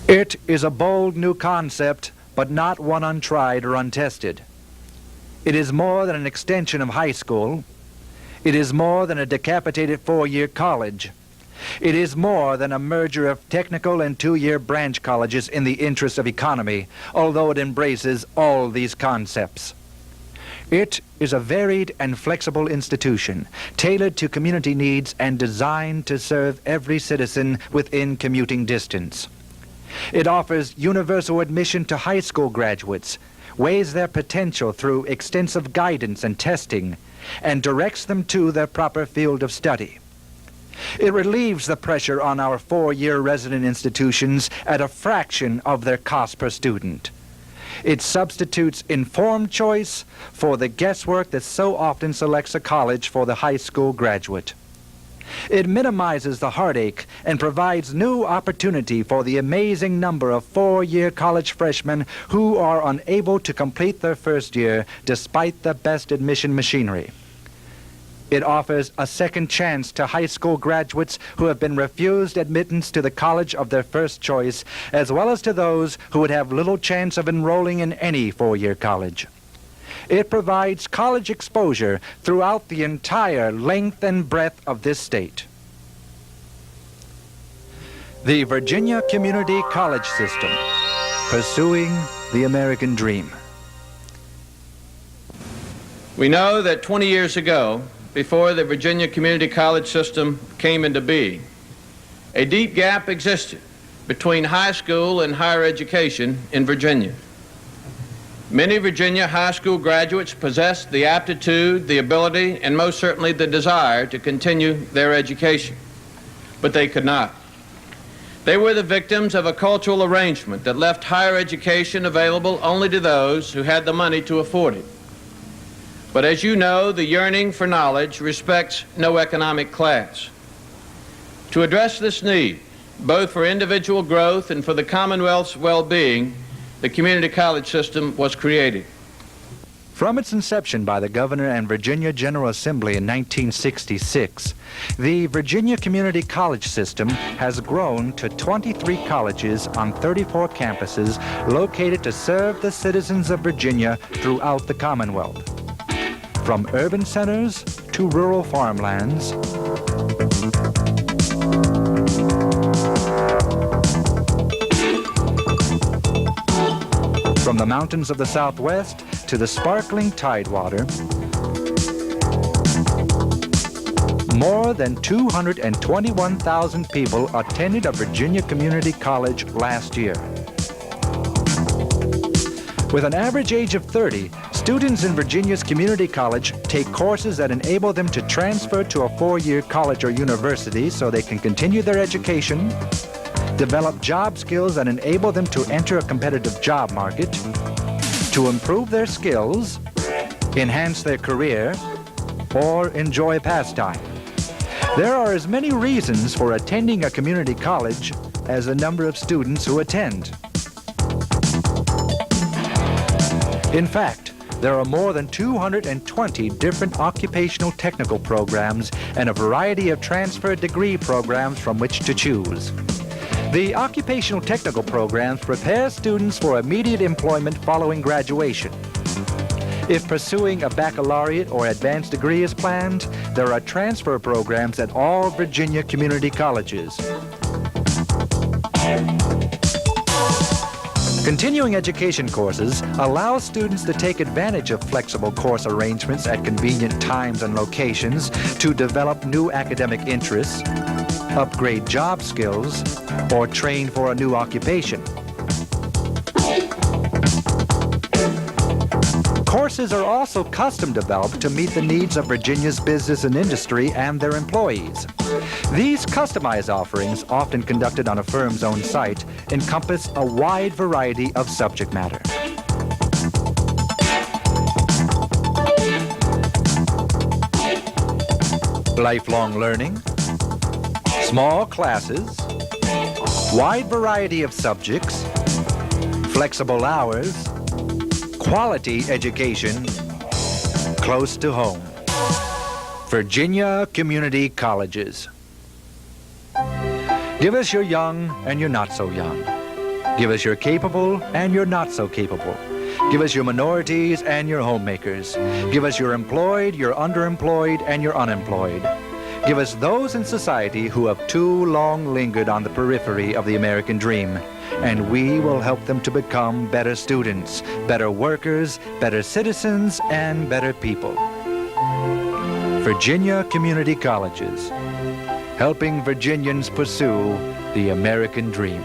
It is a bold new concept, but not one untried or untested. It is more than an extension of high school. It is more than a decapitated 4-year college. It is more than a merger of technical and 2-year branch colleges in the interest of economy, although it embraces all these concepts. It is a varied and flexible institution, tailored to community needs and designed to serve every citizen within commuting distance. It offers universal admission to high school graduates, weighs their potential through extensive guidance and testing, and directs them to their proper field of study. It relieves the pressure on our 4-year resident institutions at a fraction of their cost per student. It substitutes informed choice for the guesswork that so often selects a college for the high school graduate. It minimizes the heartache and provides new opportunity for the amazing number of 4-year college freshmen who are unable to complete their first year despite the best admission machinery. It offers a second chance to high school graduates who have been refused admittance to the college of their first choice, as well as to those who would have little chance of enrolling in any 4-year college. It provides college exposure throughout the entire length and breadth of this state. The Virginia Community College System, pursuing the American dream. We know that 20 years ago, before the Virginia Community College System came into being, a deep gap existed between high school and higher education in Virginia. Many Virginia high school graduates possessed the aptitude, the ability, and most certainly the desire to continue their education, but they could not. They were the victims of a cultural arrangement that left higher education available only to those who had the money to afford it. But as you know, the yearning for knowledge respects no economic class. To address this need, both for individual growth and for the Commonwealth's well-being, the community college system was created. From its inception by the Governor and Virginia General Assembly in 1966, the Virginia Community College System has grown to 23 colleges on 34 campuses located to serve the citizens of Virginia throughout the Commonwealth. From urban centers to rural farmlands, from the mountains of the Southwest to the sparkling tidewater, more than 221,000 people attended a Virginia community college last year. With an average age of 30, students in Virginia's community college take courses that enable them to transfer to a 4-year college or university so they can continue their education, develop job skills that enable them to enter a competitive job market, to improve their skills, enhance their career, or enjoy pastime. There are as many reasons for attending a community college as the number of students who attend. In fact, there are more than 220 different occupational technical programs and a variety of transfer degree programs from which to choose. The occupational technical programs prepare students for immediate employment following graduation. If pursuing a baccalaureate or advanced degree is planned, there are transfer programs at all Virginia community colleges. Continuing education courses allow students to take advantage of flexible course arrangements at convenient times and locations to develop new academic interests, upgrade job skills, or train for a new occupation. Courses are also custom developed to meet the needs of Virginia's business and industry and their employees. These customized offerings, often conducted on a firm's own site, encompass a wide variety of subject matter. Lifelong learning, small classes, wide variety of subjects, flexible hours, quality education, close to home. Virginia Community Colleges. Give us your young and your not so young. Give us your capable and your not so capable. Give us your minorities and your homemakers. Give us your employed, your underemployed, and your unemployed. Give us those in society who have too long lingered on the periphery of the American dream, and we will help them to become better students, better workers, better citizens, and better people. Virginia Community Colleges, helping Virginians pursue the American dream.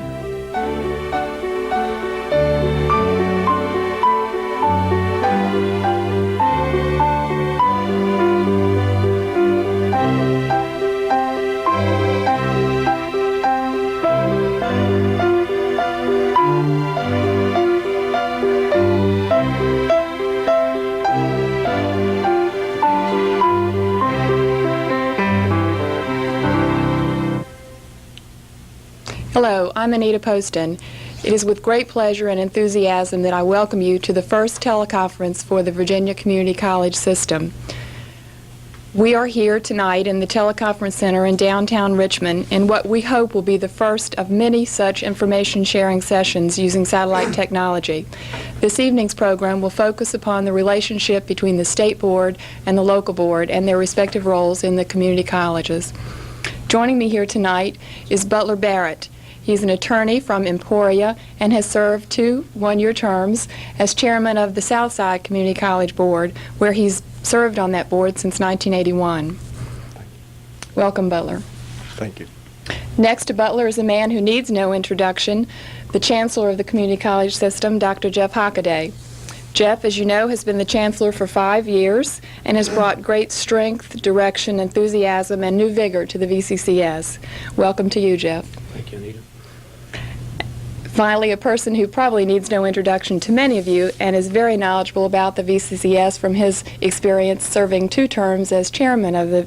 Hello, I'm Anita Poston. It is with great pleasure and enthusiasm that I welcome you to the first teleconference for the Virginia Community College system. We are here tonight in the Teleconference Center in downtown Richmond in what we hope will be the first of many such information sharing sessions using satellite technology. This evening's program will focus upon the relationship between the State Board and the local board and their respective roles in the community colleges. Joining me here tonight is Butler Barrett. He's an attorney from Emporia and has served 2 one-year terms as chairman of the Southside Community College Board, where he's served on that board since 1981. Welcome, Butler. Thank you. Next to Butler is a man who needs no introduction, the Chancellor of the Community College System, Dr. Jeff Hockaday. Jeff, as you know, has been the Chancellor for 5 years and has brought great strength, direction, enthusiasm, and new vigor to the VCCS. Welcome to you, Jeff. Thank you, Anita. Finally, a person who probably needs no introduction to many of you and is very knowledgeable about the VCCS from his experience serving 2 terms as chairman of the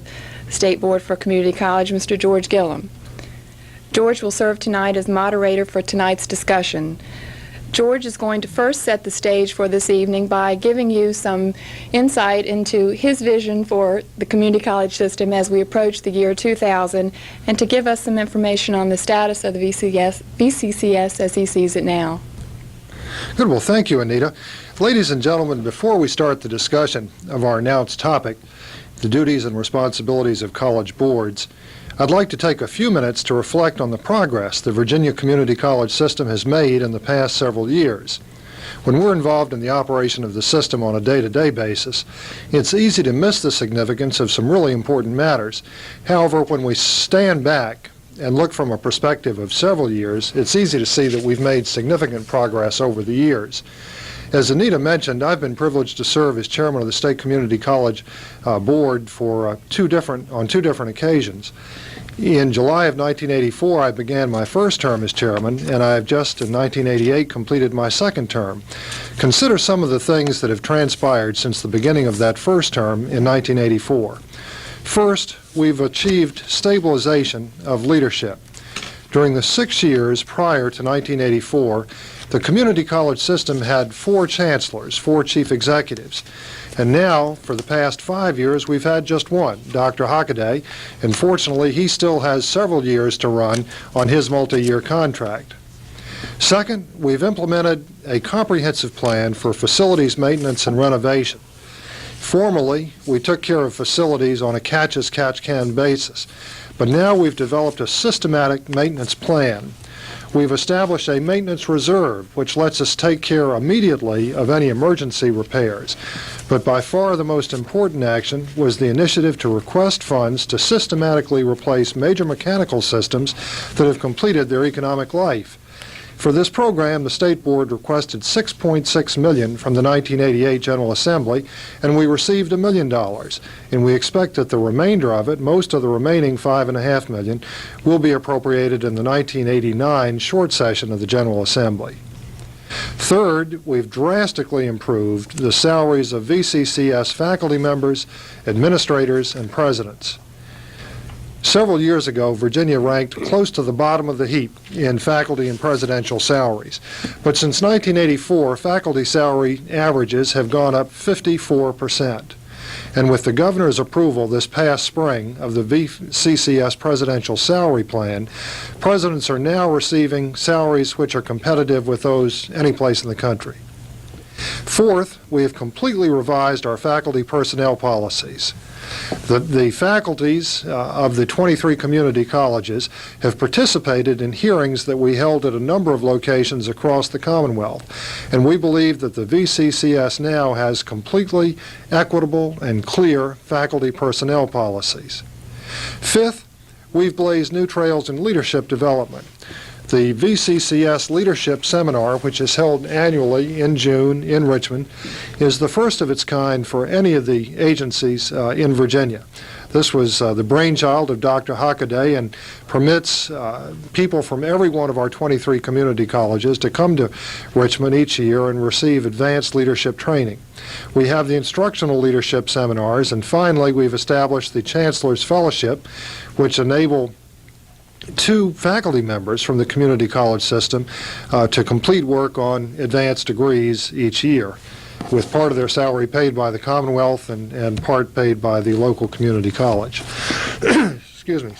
State Board for Community College, Mr. George Gillum. George will serve tonight as moderator for tonight's discussion. George is going to first set the stage for this evening by giving you some insight into his vision for the community college system as we approach the year 2000 and to give us some information on the status of the VCCS as he sees it now. Good. Well, thank you, Anita. Ladies and gentlemen, before we start the discussion of our announced topic, the duties and responsibilities of college boards, I'd like to take a few minutes to reflect on the progress the Virginia Community College system has made in the past several years. When we're involved in the operation of the system on a day-to-day basis, it's easy to miss the significance of some really important matters. However, when we stand back and look from a perspective of several years, it's easy to see that we've made significant progress over the years. As Anita mentioned, I've been privileged to serve as chairman of the State Community College Board for on two different occasions. In July of 1984, I began my first term as chairman, and I have just in 1988 completed my second term. Consider some of the things that have transpired since the beginning of that first term in 1984. First, we've achieved stabilization of leadership. During the 6 years prior to 1984, the community college system had 4 chancellors, 4 chief executives. And now, for the past 5 years, we've had just one, Dr. Hockaday, and fortunately, he still has several years to run on his multi-year contract. Second, we've implemented a comprehensive plan for facilities maintenance and renovation. Formerly, we took care of facilities on a catch-as-catch-can basis, but now we've developed a systematic maintenance plan. We've established a maintenance reserve, which lets us take care immediately of any emergency repairs. But by far the most important action was the initiative to request funds to systematically replace major mechanical systems that have completed their economic life. For this program, the State Board requested $6.6 million from the 1988 General Assembly, and we received $1 million. And we expect that the remainder of it, most of the remaining $5.5 million, will be appropriated in the 1989 short session of the General Assembly. Third, we've drastically improved the salaries of VCCS faculty members, administrators, and presidents. Several years ago, Virginia ranked close to the bottom of the heap in faculty and presidential salaries. But since 1984, faculty salary averages have gone up 54%. And with the governor's approval this past spring of the VCCS presidential salary plan, presidents are now receiving salaries which are competitive with those any place in the country. Fourth, we have completely revised our faculty personnel policies. The faculties of the 23 community colleges have participated in hearings that we held at a number of locations across the Commonwealth, and we believe that the VCCS now has completely equitable and clear faculty personnel policies. Fifth, we've blazed new trails in leadership development. The VCCS Leadership Seminar, which is held annually in June in Richmond, is the first of its kind for any of the agencies in Virginia. This was the brainchild of Dr. Hockaday and permits people from every one of our 23 community colleges to come to Richmond each year and receive advanced leadership training. We have the instructional leadership seminars, and finally we've established the Chancellor's Fellowship, which enable 2 faculty members from the community college system to complete work on advanced degrees each year, with part of their salary paid by the Commonwealth and part paid by the local community college. Excuse me.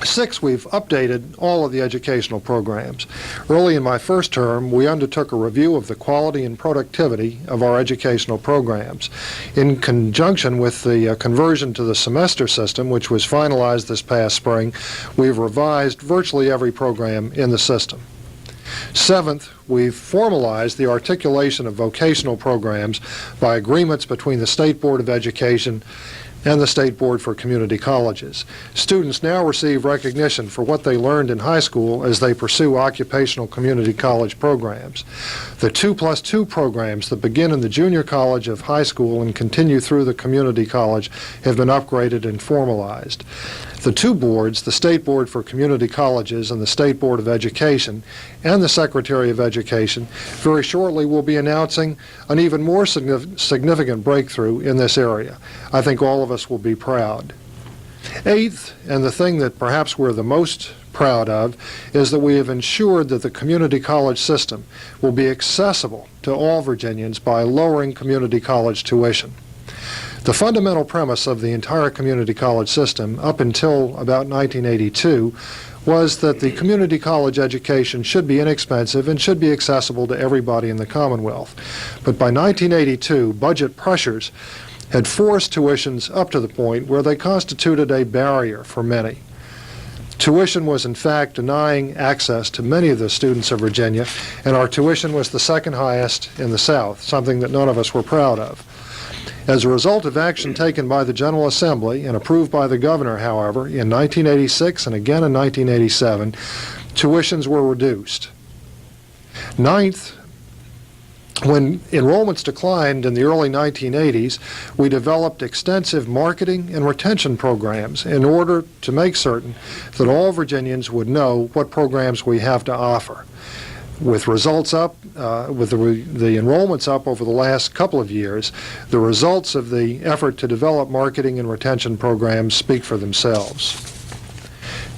6, we've updated all of the educational programs. Early in my first term, we undertook a review of the quality and productivity of our educational programs. In conjunction with the conversion to the semester system, which was finalized this past spring, we've revised virtually every program in the system. 7th, we've formalized the articulation of vocational programs by agreements between the State Board of Education and the State Board for Community Colleges. Students now receive recognition for what they learned in high school as they pursue occupational community college programs. The 2+2 programs that begin in the junior college of high school and continue through the community college have been upgraded and formalized. The 2 boards, the State Board for Community Colleges and the State Board of Education, and the Secretary of Education, very shortly will be announcing an even more significant breakthrough in this area. I think all of us will be proud. 8th, and the thing that perhaps we're the most proud of, is that we have ensured that the community college system will be accessible to all Virginians by lowering community college tuition. The fundamental premise of the entire community college system up until about 1982 was that the community college education should be inexpensive and should be accessible to everybody in the Commonwealth. But by 1982, budget pressures had forced tuitions up to the point where they constituted a barrier for many. Tuition was in fact denying access to many of the students of Virginia, and our tuition was the second highest in the South, something that none of us were proud of. As a result of action taken by the General Assembly and approved by the governor, however, in 1986 and again in 1987, tuitions were reduced. 9th, when enrollments declined in the early 1980s, we developed extensive marketing and retention programs in order to make certain that all Virginians would know what programs we have to offer. With results up, with the enrollments up over the last couple of years, the results of the effort to develop marketing and retention programs speak for themselves.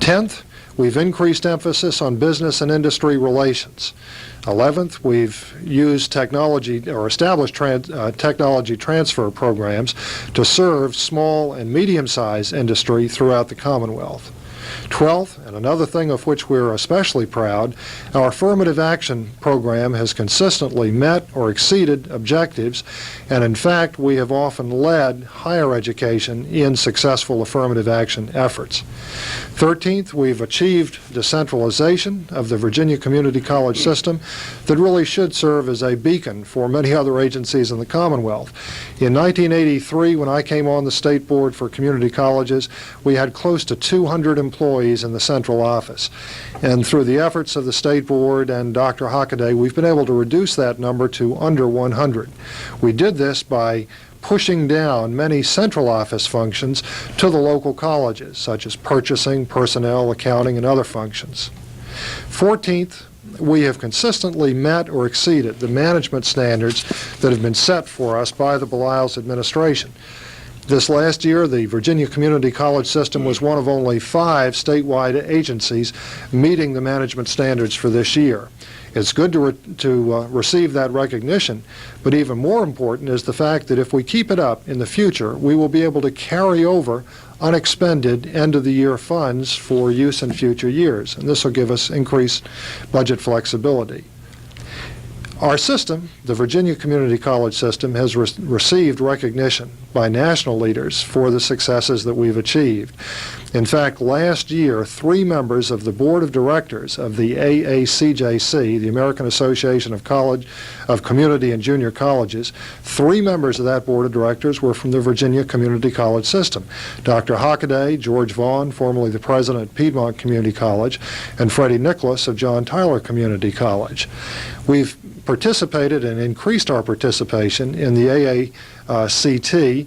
10th, we've increased emphasis on business and industry relations. 11th, we've used technology or established technology transfer programs to serve small and medium-sized industry throughout the Commonwealth. 12th, and another thing of which we're especially proud, our affirmative action program has consistently met or exceeded objectives, and in fact we have often led higher education in successful affirmative action efforts. 13th, we've achieved decentralization of the Virginia Community College system that really should serve as a beacon for many other agencies in the Commonwealth. In 1983, when I came on the State Board for Community Colleges, we had close to 200 employees in the central office. And through the efforts of the State Board and Dr. Hockaday, we've been able to reduce that number to under 100. We did this by pushing down many central office functions to the local colleges, such as purchasing, personnel, accounting, and other functions. 14th, we have consistently met or exceeded the management standards that have been set for us by the Belials administration. This last year, the Virginia Community College system was one of only 5 statewide agencies meeting the management standards for this year. It's good to receive that recognition, but even more important is the fact that if we keep it up in the future, we will be able to carry over unexpended end-of-the-year funds for use in future years, and this will give us increased budget flexibility. Our system, the Virginia Community College system, has received recognition by national leaders for the successes that we've achieved. In fact, last year, 3 members of the Board of Directors of the AACJC, the American Association of Community and Junior Colleges, 3 members of that Board of Directors were from the Virginia Community College system. Dr. Hockaday, George Vaughn, formerly the president at Piedmont Community College, and Freddie Nicholas of John Tyler Community College. We've participated and increased our participation in the AACT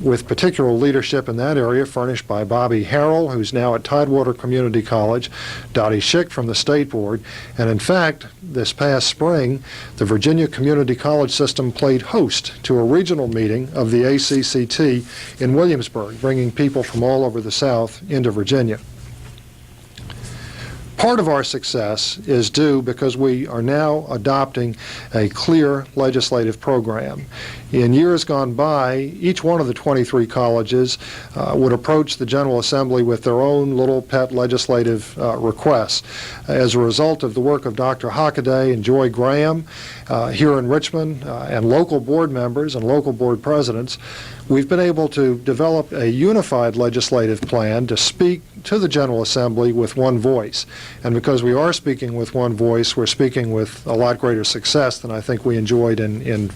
with particular leadership in that area furnished by Bobby Harrell, who's now at Tidewater Community College, Dottie Schick from the State Board, and in fact, this past spring, the Virginia Community College system played host to a regional meeting of the ACCT in Williamsburg, bringing people from all over the South into Virginia. Part of our success is due because we are now adopting a clear legislative program. In years gone by, each one of the 23 colleges would approach the General Assembly with their own little pet legislative requests. As a result of the work of Dr. Hockaday and Joy Graham here in Richmond and local board members and local board presidents, we've been able to develop a unified legislative plan to speak to the General Assembly with one voice. And because we are speaking with one voice, we're speaking with a lot greater success than I think we enjoyed in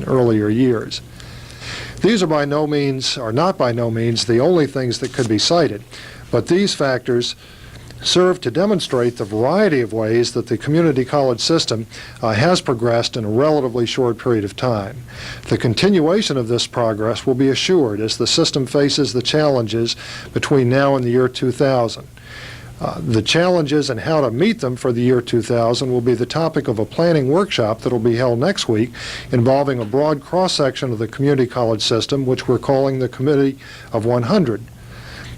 earlier years. These are not by no means the only things that could be cited, but these factors serve to demonstrate the variety of ways that the community college system has progressed in a relatively short period of time. The continuation of this progress will be assured as the system faces the challenges between now and the year 2000. The challenges and how to meet them for the year 2000 will be the topic of a planning workshop that will be held next week involving a broad cross-section of the community college system, which we're calling the Committee of 100.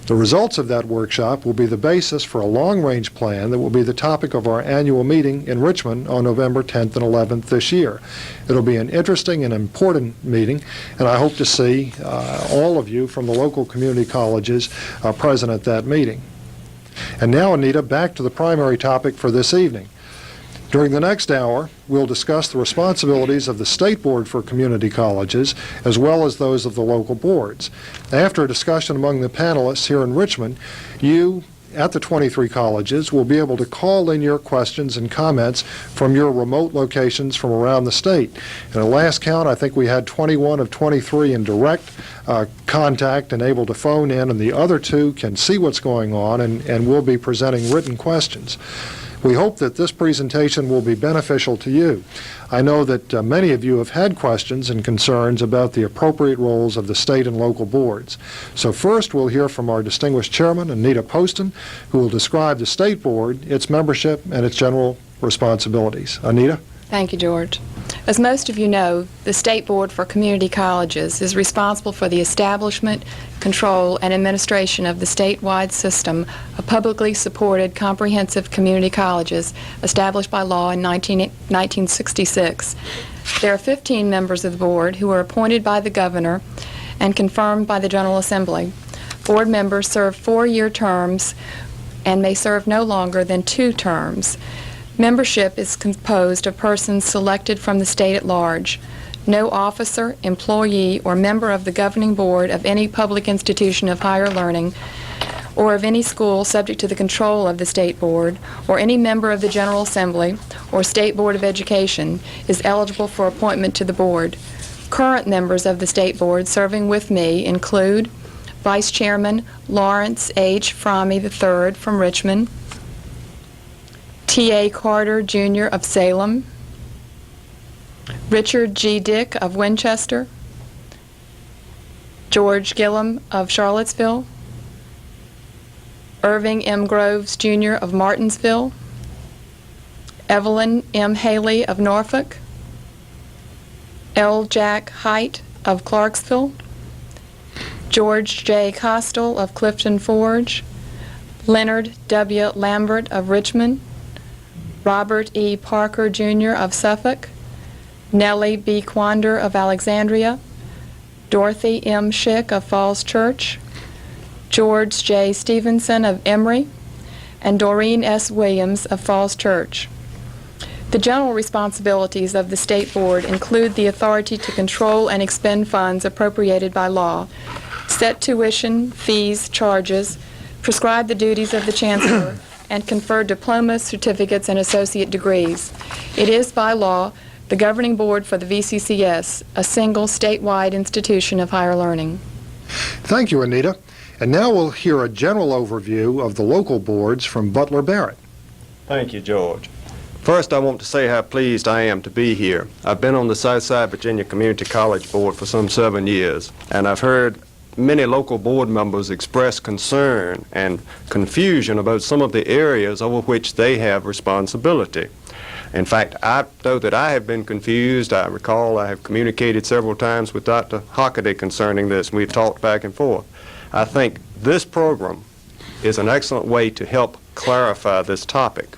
The results of that workshop will be the basis for a long-range plan that will be the topic of our annual meeting in Richmond on November 10th and 11th this year. It'll be an interesting and important meeting, and I hope to see all of you from the local community colleges present at that meeting. And now, Anita, back to the primary topic for this evening. During the next hour, we'll discuss the responsibilities of the State Board for Community Colleges as well as those of the local boards. After a discussion among the panelists here in Richmond, you at the 23 colleges will be able to call in your questions and comments from your remote locations from around the state. In the last count, I think we had 21 of 23 in direct contact and able to phone in, and the other 2 can see what's going on and will be presenting written questions. We hope that this presentation will be beneficial to you. I know that many of you have had questions and concerns about the appropriate roles of the state and local boards. So first, we'll hear from our distinguished chairman, Anita Poston, who will describe the State Board, its membership, and its general responsibilities. Anita? Thank you, George. As most of you know, the State Board for Community Colleges is responsible for the establishment, control, and administration of the statewide system of publicly supported comprehensive community colleges established by law in 1966. There are 15 members of the board who are appointed by the governor and confirmed by the General Assembly. Board members serve 4-year terms and may serve no longer than 2 terms. Membership is composed of persons selected from the state at large. No officer, employee, or member of the governing board of any public institution of higher learning or of any school subject to the control of the State Board, or any member of the General Assembly or State Board of Education is eligible for appointment to the board. Current members of the State Board serving with me include Vice Chairman Lawrence H. Fromme III from Richmond, T.A. Carter, Jr. of Salem, Richard G. Dick of Winchester, George Gillum of Charlottesville, Irving M. Groves, Jr. of Martinsville, Evelyn M. Haley of Norfolk, L. Jack Height of Clarksville, George J. Costel of Clifton Forge, Leonard W. Lambert of Richmond, Robert E. Parker, Jr. of Suffolk, Nellie B. Quander of Alexandria, Dorothy M. Schick of Falls Church, George J. Stevenson of Emory, and Doreen S. Williams of Falls Church. The general responsibilities of the State Board include the authority to control and expend funds appropriated by law, set tuition, fees, charges, prescribe the duties of the Chancellor, and confer diplomas, certificates, and associate degrees. It is, by law, the governing board for the VCCS, a single statewide institution of higher learning. Thank you, Anita. And now we'll hear a general overview of the local boards from Butler Barrett. Thank you, George. First, I want to say how pleased I am to be here. I've been on the Southside Virginia Community College Board for some 7 years, and I've heard many local board members express concern and confusion about some of the areas over which they have responsibility. In fact, I know that I have been confused. I recall I have communicated several times with Dr. Hockaday concerning this, and we've talked back and forth. I think this program is an excellent way to help clarify this topic.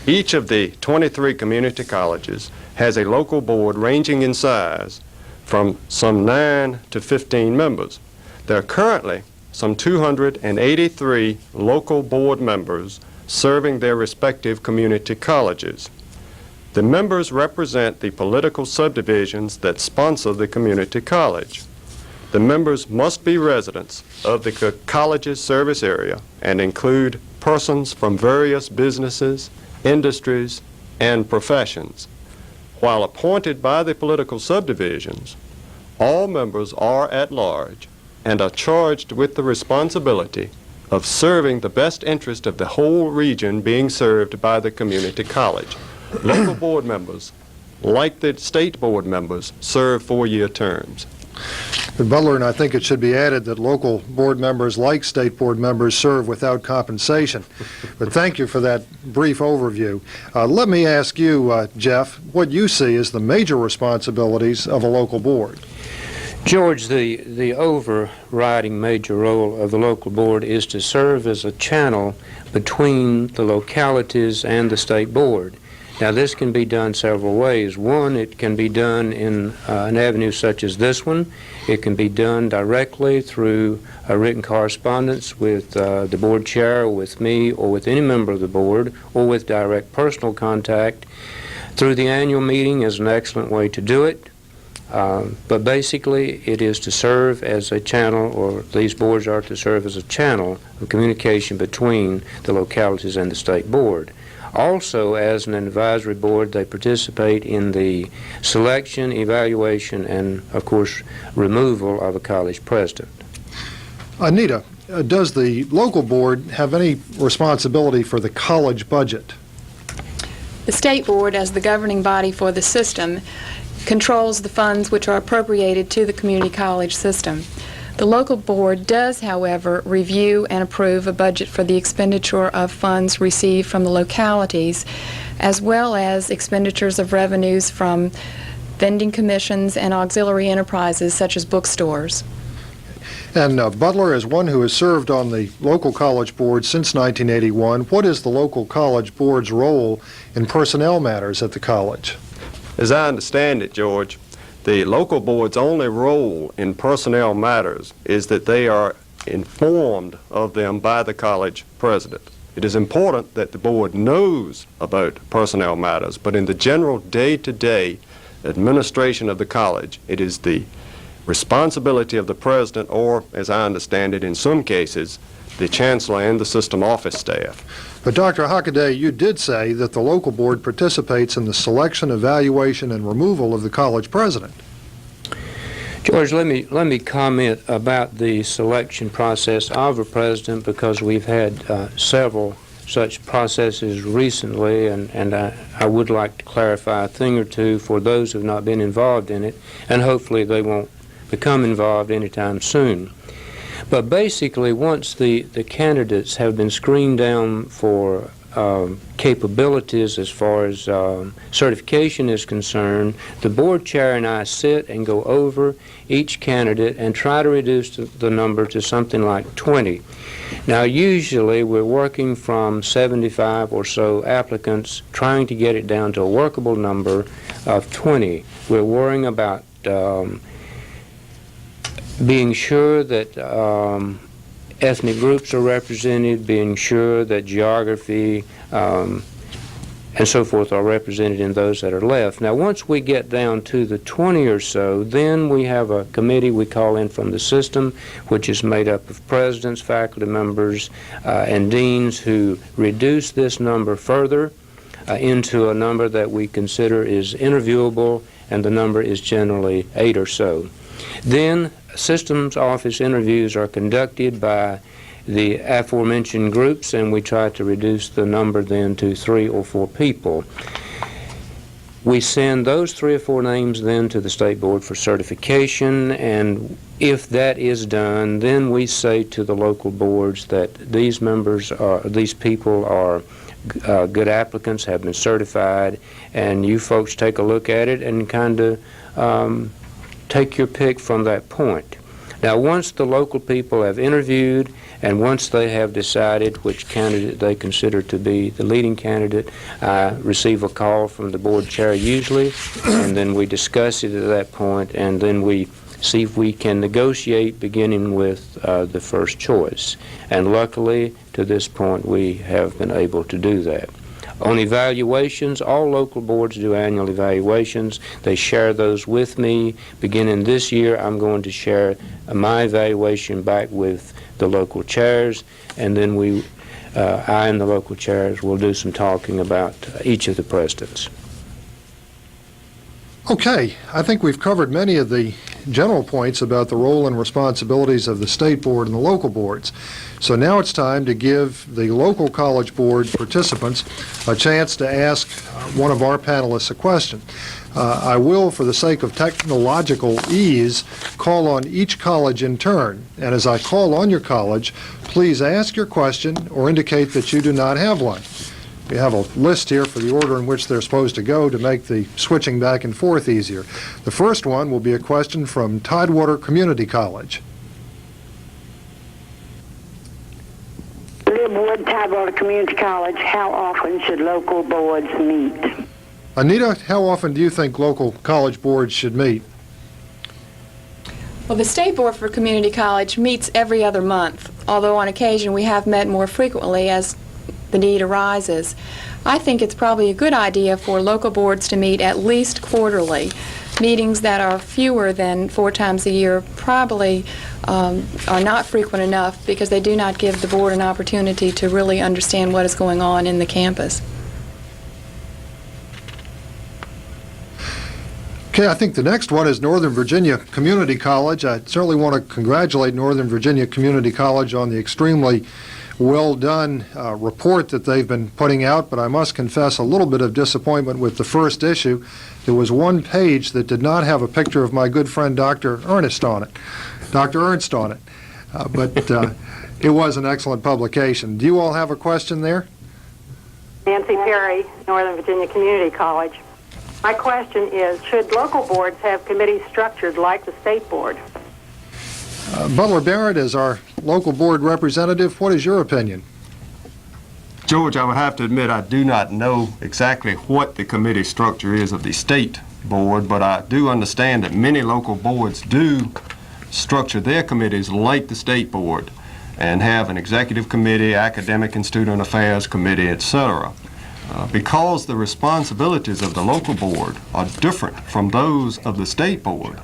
Each of the 23 community colleges has a local board ranging in size from some 9 to 15 members. There are currently some 283 local board members serving their respective community colleges. The members represent the political subdivisions that sponsor the community college. The members must be residents of the college's service area and include persons from various businesses, industries, and professions. While appointed by the political subdivisions, all members are at large and are charged with the responsibility of serving the best interest of the whole region being served by the community college. Local board members, like the state board members, serve 4-year terms. Butler, and I think it should be added that local board members, like state board members, serve without compensation. But thank you for that brief overview. Let me ask you, Jeff, what you see as the major responsibilities of a local board. George, the overriding major role of the local board is to serve as a channel between the localities and the state board. Now, this can be done several ways. One, it can be done in an avenue such as this one. It can be done directly through a written correspondence with the board chair, or with me, or with any member of the board, or with direct personal contact. Through the annual meeting is an excellent way to do it. But basically, it is to serve as a channel, or these boards are to serve as a channel of communication between the localities and the state board. Also, as an advisory board, they participate in the selection, evaluation, and, of course, removal of a college president. Anita, does the local board have any responsibility for the college budget? The State Board, as the governing body for the system, controls the funds which are appropriated to the community college system. The local board does, however, review and approve a budget for the expenditure of funds received from the localities, as well as expenditures of revenues from vending commissions and auxiliary enterprises such as bookstores. And Butler, as one who has served on the local college board since 1981, what is the local college board's role in personnel matters at the college? As I understand it, George, the local board's only role in personnel matters is that they are informed of them by the college president. It is important that the board knows about personnel matters, but in the general day-to-day administration of the college, it is the responsibility of the president, or, as I understand it in some cases, the chancellor and the system office staff. But Dr. Hockaday, you did say that the local board participates in the selection, evaluation, and removal of the college president. George, let me comment about the selection process of a president, because we've had several such processes recently, and I would like to clarify a thing or two for those who have not been involved in it, and hopefully they won't become involved anytime soon. But basically, once the candidates have been screened down for capabilities as far as certification is concerned, the board chair and I sit and go over each candidate and try to reduce the number to something like 20. Now, usually we're working from 75 or so applicants, trying to get it down to a workable number of 20. We're worrying about being sure that ethnic groups are represented, being sure that geography and so forth are represented in those that are left. Now, once we get down to the 20 or so, then we have a committee we call in from the system, which is made up of presidents, faculty members, and deans who reduce this number further into a number that we consider is interviewable, and the number is generally 8 or so. Then systems office interviews are conducted by the aforementioned groups, and we try to reduce the number then to 3 or 4 people. We send those 3 or 4 names then to the State Board for certification, and if that is done, then we say to the local boards that these people are good applicants, have been certified, and you folks take a look at it and kind of take your pick from that point. Now, once the local people have interviewed and once they have decided which candidate they consider to be the leading candidate, I receive a call from the board chair usually, and then we discuss it at that point, and then we see if we can negotiate beginning with the first choice. And luckily, to this point, we have been able to do that. On evaluations, all local boards do annual evaluations. They share those with me. Beginning this year, I'm going to share my evaluation back with the local chairs, and then I and the local chairs will do some talking about each of the presidents. Okay, I think we've covered many of the general points about the role and responsibilities of the state board and the local boards. So now it's time to give the local college board participants a chance to ask one of our panelists a question. I will, for the sake of technological ease, call on each college in turn. And as I call on your college, please ask your question or indicate that you do not have one. We have a list here for the order in which they're supposed to go to make the switching back and forth easier. The first one will be a question from Tidewater Community College. Wood, Tidewater Community College, how often should local boards meet? Anita, how often do you think local college boards should meet? Well, the State Board for Community College meets every other month, although on occasion we have met more frequently as the need arises. I think it's probably a good idea for local boards to meet at least quarterly. Meetings that are fewer than 4 times a year probably are not frequent enough because they do not give the board an opportunity to really understand what is going on in the campus. Okay, I think the next one is Northern Virginia Community College. I certainly want to congratulate Northern Virginia Community College on the extremely well-done report that they've been putting out, but I must confess a little bit of disappointment with the first issue. There was one page that did not have a picture of my good friend Dr. Ernst on it. But it was an excellent publication. Do you all have a question there? Nancy Perry, Northern Virginia Community College. My question is, should local boards have committees structured like the state board? Butler Barrett, as our local board representative, what is your opinion? George, I would have to admit I do not know exactly what the committee structure is of the state board, but I do understand that many local boards do structure their committees like the state board and have an executive committee, academic and student affairs committee, etc. Because the responsibilities of the local board are different from those of the state board,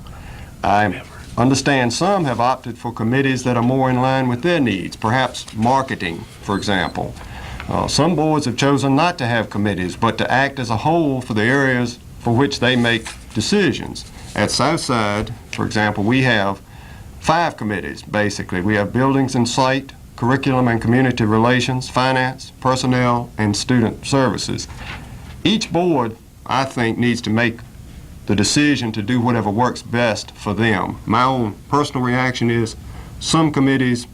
I understand some have opted for committees that are more in line with their needs, perhaps marketing, for example. Some boards have chosen not to have committees, but to act as a whole for the areas for which they make decisions. At Southside, for example, we have 5 committees, basically. We have buildings and site, curriculum and community relations, finance, personnel, and student services. Each board, I think, needs to make the decision to do whatever works best for them. My own personal reaction is some committees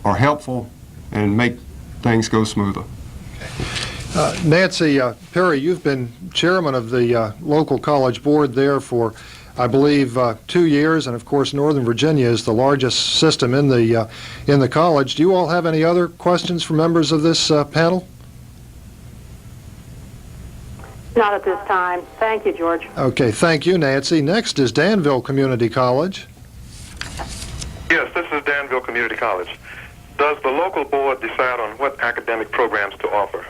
are helpful and make things go smoother. Nancy Perry, you've been chairman of the local college board there for, I believe, 2 years, and of course Northern Virginia is the largest system in the college. Do you all have any other questions for members of this panel? Not at this time. Thank you, George. Okay, thank you, Nancy. Next is Danville Community College. Yes, this is Danville Community College. Does the local board decide on what academic programs to offer?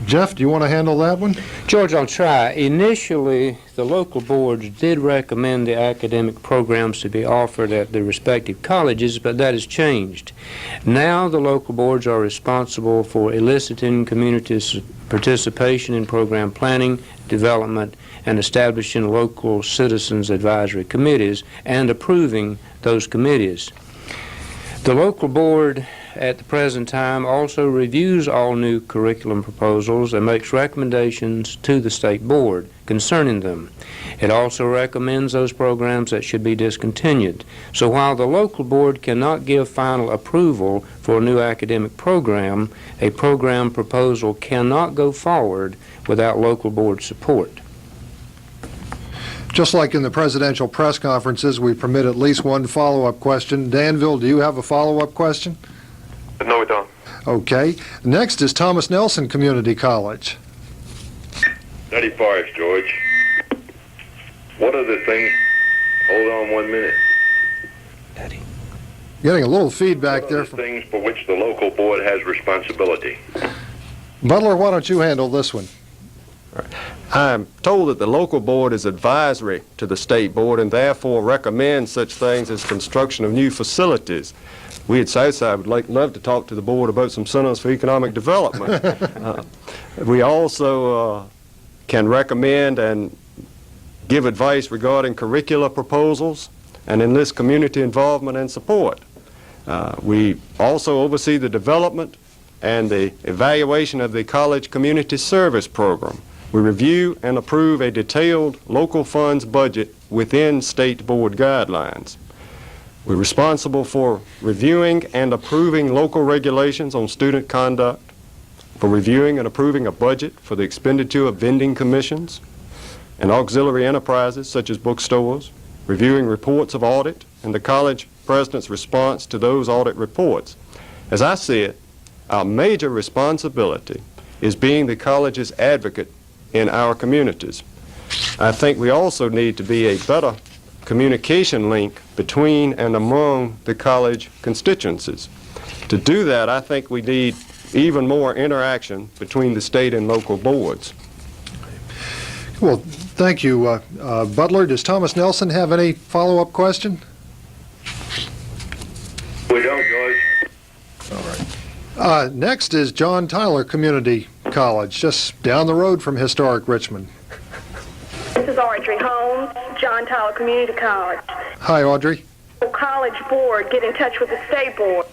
Jeff, do you want to handle that one? George, I'll try. Initially, the local boards did recommend the academic programs to be offered at the respective colleges, but that has changed. Now the local boards are responsible for eliciting community participation in program planning, development, and establishing local citizens advisory committees and approving those committees. The local board at the present time also reviews all new curriculum proposals and makes recommendations to the state board concerning them. It also recommends those programs that should be discontinued. So while the local board cannot give final approval for a new academic program, a program proposal cannot go forward without local board support. Just like in the presidential press conferences, we permit at least one follow-up question. Danville, do you have a follow-up question? No, we don't. Okay. Next is Thomas Nelson Community College. Nutty Forest, George. What are the things? Hold on 1 minute. Daddy. Getting a little feedback What there. are the things for which the local board has responsibility? Butler, why don't you handle this one? I'm told that the local board is advisory to the state board and therefore recommends such things as construction of new facilities. We at Southside would love to talk to the board about some centers for economic development. We also can recommend and give advice regarding curricular proposals and enlist community involvement and support. We also oversee the development and the evaluation of the college community service program. We review and approve a detailed local funds budget within state board guidelines. We're responsible for reviewing and approving local regulations on student conduct, for reviewing and approving a budget for the expenditure of vending commissions and auxiliary enterprises such as bookstores, reviewing reports of audit and the college president's response to those audit reports. As I see it, our major responsibility is being the college's advocate in our communities. I think we also need to be a better communication link between and among the college constituencies. To do that, I think we need even more interaction between the state and local boards. Well, thank you, Butler. Does Thomas Nelson have any follow-up question? We don't, George. All right. Next is John Tyler Community College, just down the road from historic Richmond. This is Audrey Holmes, John Tyler Community College. Hi, Audrey. College board, get in touch with the state board.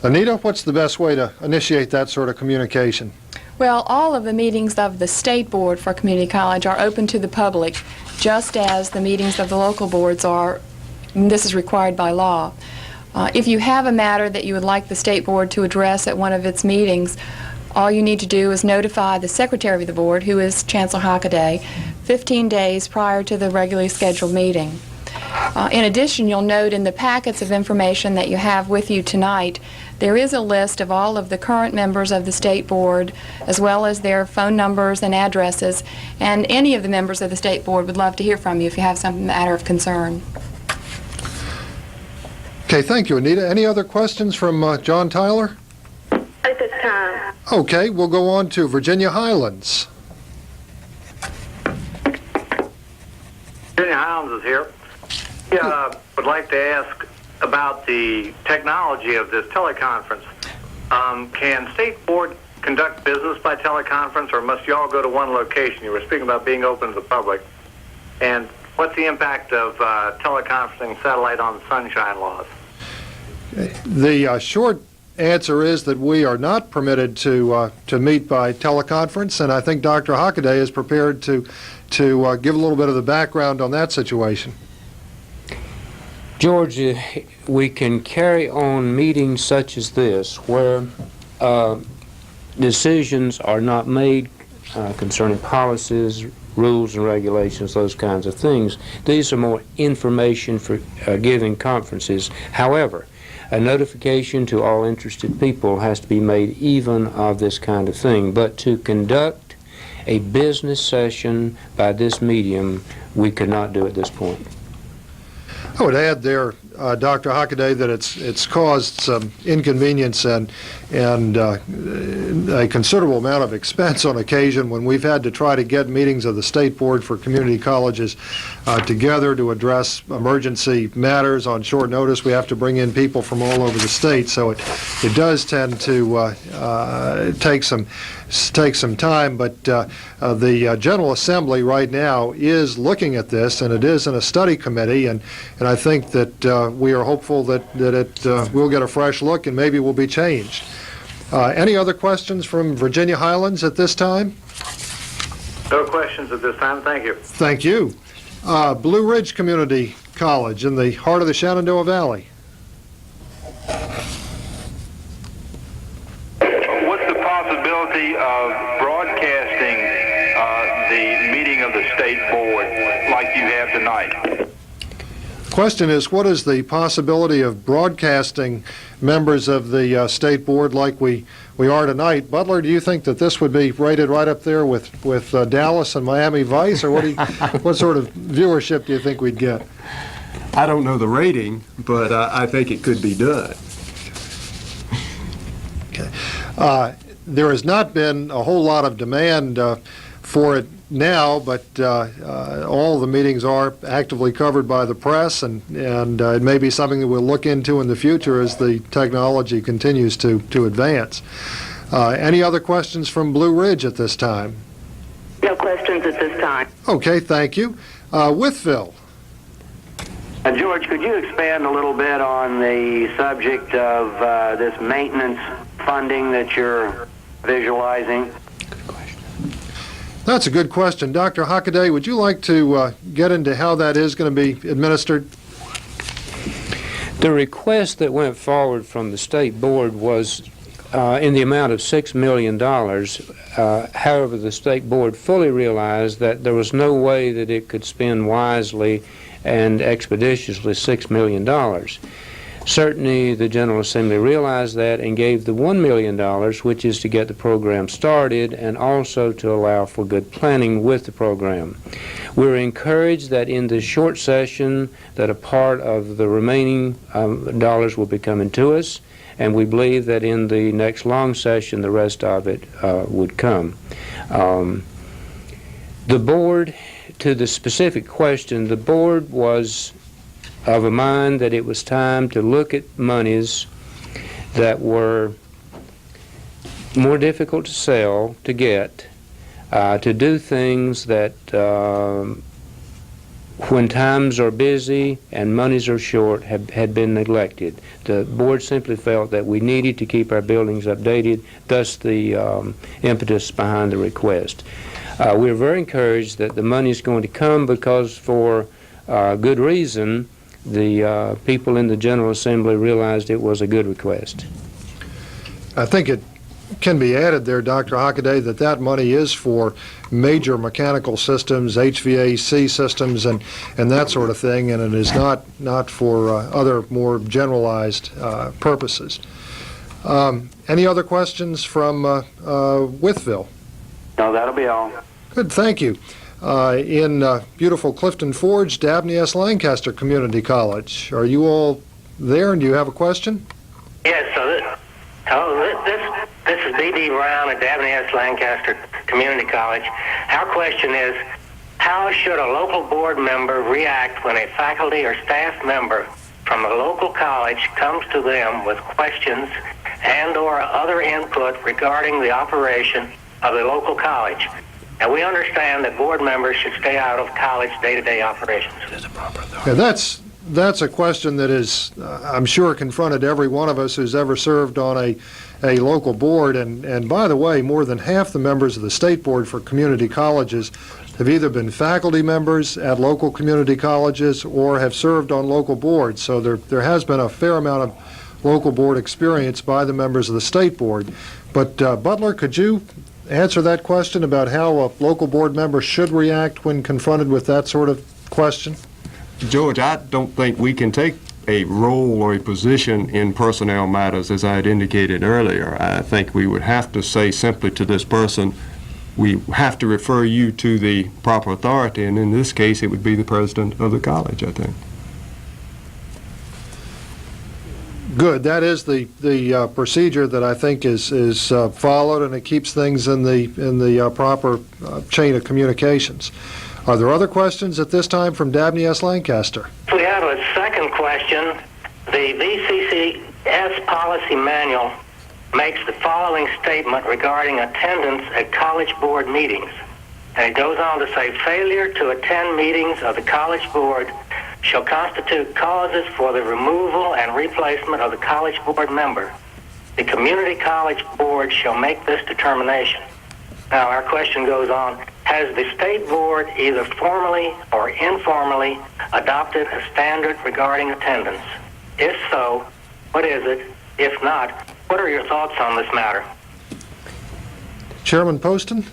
Anita, what's the best way to initiate that sort of communication? Well, all of the meetings of the State Board for Community College are open to the public, just as the meetings of the local boards are. This is required by law. If you have a matter that you would like the State Board to address at one of its meetings, all you need to do is notify the Secretary of the Board, who is Chancellor Hockaday, 15 days prior to the regularly scheduled meeting. In addition, you'll note in the packets of information that you have with you tonight, there is a list of all of the current members of the State Board, as well as their phone numbers and addresses, and any of the members of the State Board would love to hear from you if you have some matter of concern. Okay, thank you, Anita. Any other questions from John Tyler? At this time. Okay, we'll go on to Virginia Highlands. Virginia Highlands is here. Yeah, would like to ask about the technology of this teleconference. Can State Board conduct business by teleconference, or must you all go to one location? You were speaking about being open to the public. And what's the impact of teleconferencing satellite on sunshine laws? The short answer is that we are not permitted to meet by teleconference, and I think Dr. Hockaday is prepared to give a little bit of the background on that situation. George, we can carry on meetings such as this where decisions are not made concerning policies, rules and regulations, those kinds of things. These are more information for giving conferences. However, a notification to all interested people has to be made even of this kind of thing. But to conduct a business session by this medium, we could not do at this point. I would add there, Dr. Hockaday, that it's caused some inconvenience and a considerable amount of expense on occasion when we've had to try to get meetings of the State Board for Community Colleges together to address emergency matters on short notice. We have to bring in people from all over the state, so it does tend to take some time, but the General Assembly right now is looking at this, and it is in a study committee, and I think that we are hopeful that it will get a fresh look and maybe will be changed. Any other questions from Virginia Highlands at this time? No questions at this time. Thank you. Thank you. Blue Ridge Community College in the heart of the Shenandoah Valley. What's the possibility of broadcasting the meeting of the state board like you have tonight? Question is, what is the possibility of broadcasting members of the state board like we are tonight? Butler, do you think that this would be rated right up there with Dallas and Miami Vice, or what sort of viewership do you think we'd get? I don't know the rating, but I think it could be done. Okay. There has not been a whole lot of demand for it now, but all the meetings are actively covered by the press, and it may be something that we'll look into in the future as the technology continues to advance. Any other questions from Blue Ridge at this time? No questions at this time. Okay, thank you. Withville. George, could you expand a little bit on the subject of this maintenance funding that you're visualizing? That's a good question. Dr. Hockaday, would you like to get into how that is going to be administered? The request that went forward from the state board was in the amount of $6 million. However, the state board fully realized that there was no way that it could spend wisely and expeditiously $6 million. Certainly, the General Assembly realized that and gave the $1 million, which is to get the program started and also to allow for good planning with the program. We're encouraged that in the short session that a part of the remaining dollars will be coming to us, and we believe that in the next long session the rest of it would come. The board, to the specific question, the board was of a mind that it was time to look at monies that were more difficult to sell, to get, to do things that when times are busy and monies are short had been neglected. The board simply felt that we needed to keep our buildings updated, thus the impetus behind the request. We're very encouraged that the money is going to come because for good reason the people in the General Assembly realized it was a good request. I think it can be added there, Dr. Hockaday, that money is for major mechanical systems, HVAC systems, and that sort of thing, and it is not for other more generalized purposes. Any other questions from Withville? No, that'll be all. Good, thank you. In beautiful Clifton Forge, Dabney S. Lancaster Community College. Are you all there, and do you have a question? Yes, this is B.D. Brown at Dabney S. Lancaster Community College. Our question is, how should a local board member react when a faculty or staff member from a local college comes to them with questions and or other input regarding the operation of the local college? And we understand that board members should stay out of college day-to-day operations. Yeah, that's a question that is, I'm sure, confronted every one of us who's ever served on a local board. And by the way, more than half the members of the State Board for Community Colleges have either been faculty members at local community colleges or have served on local boards. So there has been a fair amount of local board experience by the members of the State Board. But Butler, could you answer that question about how a local board member should react when confronted with that sort of question? George, I don't think we can take a role or a position in personnel matters, as I had indicated earlier. I think we would have to say simply to this person, we have to refer you to the proper authority, and in this case, it would be the president of the college, I think. Good. That is the procedure that I think is followed, and it keeps things in the proper chain of communications. Are there other questions at this time from Dabney S. Lancaster? We have a second question. The VCCS policy manual makes the following statement regarding attendance at college board meetings. And it goes on to say, failure to attend meetings of the college board shall constitute causes for the removal and replacement of the college board member. The community college board shall make this determination. Now, our question goes on, has the state board either formally or informally adopted a standard regarding attendance? If so, what is it? If not, what are your thoughts on this matter? Chairman Poston?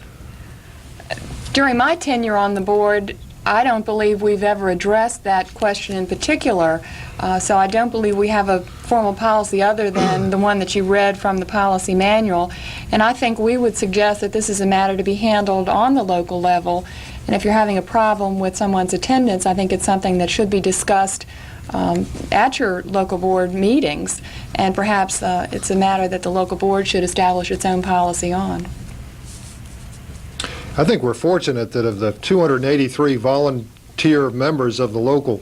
During my tenure on the board, I don't believe we've ever addressed that question in particular, so I don't believe we have a formal policy other than the one that you read from the policy manual. And I think we would suggest that this is a matter to be handled on the local level. And if you're having a problem with someone's attendance, I think it's something that should be discussed at your local board meetings. And perhaps it's a matter that the local board should establish its own policy on. I think we're fortunate that of the 283 volunteer members of the local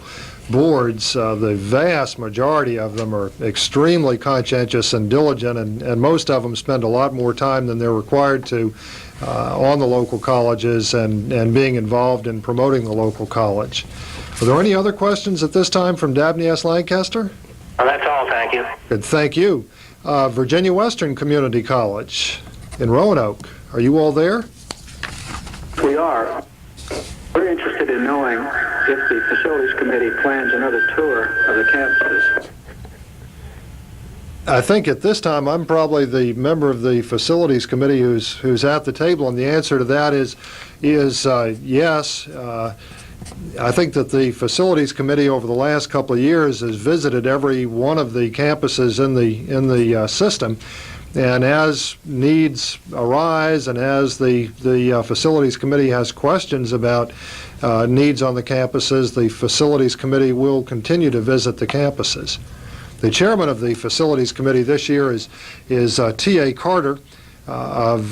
boards, the vast majority of them are extremely conscientious and diligent, and most of them spend a lot more time than they're required to on the local colleges and being involved in promoting the local college. Are there any other questions at this time from Dabney S. Lancaster? Well, that's all, thank you. Good, thank you. Virginia Western Community College in Roanoke, are you all there? We are. We're interested in knowing if the Facilities Committee plans another tour of the campuses. I think at this time I'm probably the member of the Facilities Committee who's at the table, and the answer to that is yes. I think that the Facilities Committee over the last couple of years has visited every one of the campuses in the system. And as needs arise and as the Facilities Committee has questions about needs on the campuses, the Facilities Committee will continue to visit the campuses. The chairman of the Facilities Committee this year is T.A. Carter of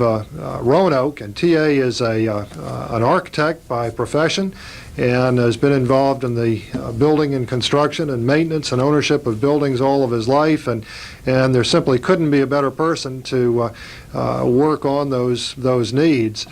Roanoke, and T.A. is an architect by profession and has been involved in the building and construction and maintenance and ownership of buildings all of his life, and there simply couldn't be a better person to work on those needs.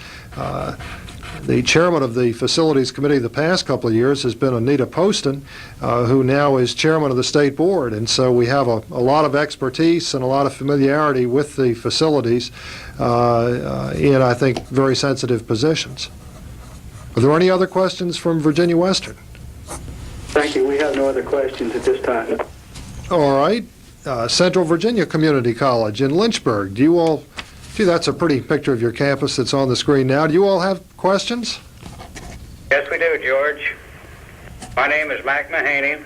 The chairman of the Facilities Committee the past couple of years has been Anita Poston, who now is chairman of the state board, and so we have a lot of expertise and a lot of familiarity with the facilities in, I think, very sensitive positions. Are there any other questions from Virginia Western? Thank you. We have no other questions at this time. All right. Central Virginia Community College in Lynchburg. Do you all, gee, that's a pretty picture of your campus that's on the screen now. Do you all have questions? Yes, we do, George. My name is Mac Mahaney.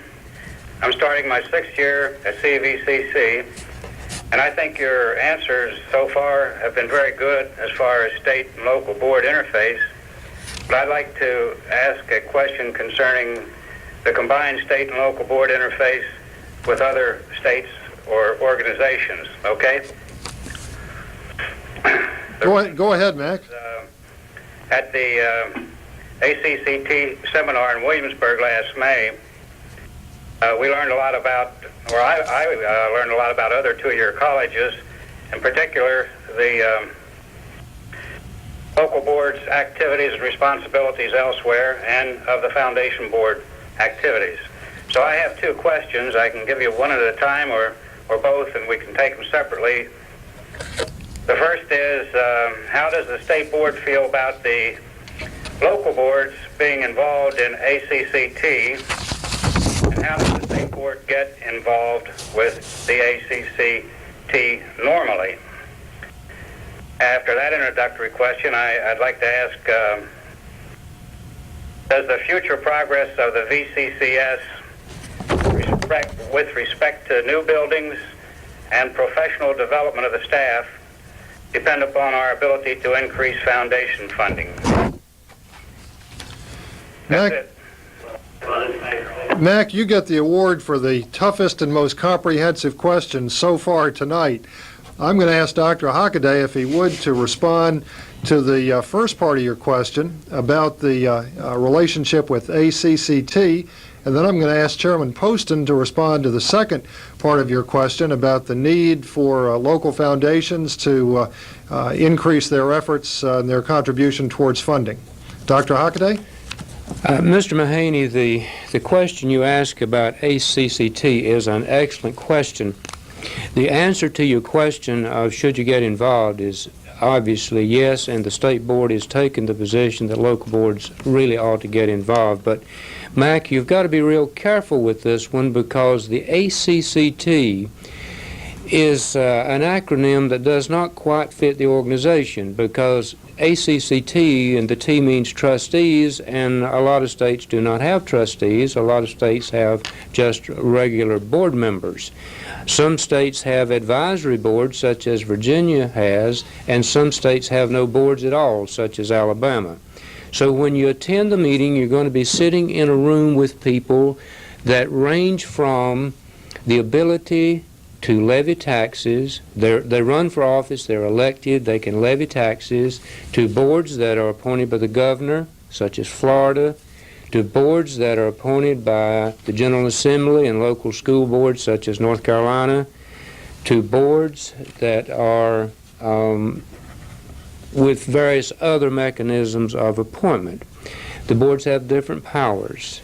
I'm starting my 6th year at CVCC, and I think your answers so far have been very good as far as state and local board interface. But I'd like to ask a question concerning the combined state and local board interface with other states or organizations, okay? Go ahead, Mac. At the ACCT seminar in Williamsburg last May, we learned a lot about, or I learned a lot about other two-year colleges, in particular the local board's activities and responsibilities elsewhere, and of the foundation board activities. So I have two questions. I can give you one at a time or both, and we can take them separately. The first is, how does the state board feel about the local boards being involved in ACCT, and how does the state board get involved with the ACCT normally? After that introductory question, I'd like to ask, does the future progress of the VCCS with respect to new buildings and professional development of the staff depend upon our ability to increase foundation funding? Mac, you get the award for the toughest and most comprehensive question so far tonight. I'm going to ask Dr. Hockaday, if he would, to respond to the first part of your question about the relationship with ACCT, and then I'm going to ask Chairman Poston to respond to the second part of your question about the need for local foundations to increase their efforts and their contribution towards funding. Dr. Hockaday? Mr. Mahaney, the question you ask about ACCT is an excellent question. The answer to your question of should you get involved is obviously yes, and the state board is taking the position that local boards really ought to get involved. But, Mac, you've got to be real careful with this one because the ACCT is an acronym that does not quite fit the organization because ACCT, and the T means trustees, and a lot of states do not have trustees. A lot of states have just regular board members. Some states have advisory boards, such as Virginia has, and some states have no boards at all, such as Alabama. So when you attend the meeting, you're going to be sitting in a room with people that range from the ability to levy taxes. They run for office, they're elected, they can levy taxes, to boards that are appointed by the governor, such as Florida, to boards that are appointed by the General Assembly and local school boards, such as North Carolina, to boards that are with various other mechanisms of appointment. The boards have different powers.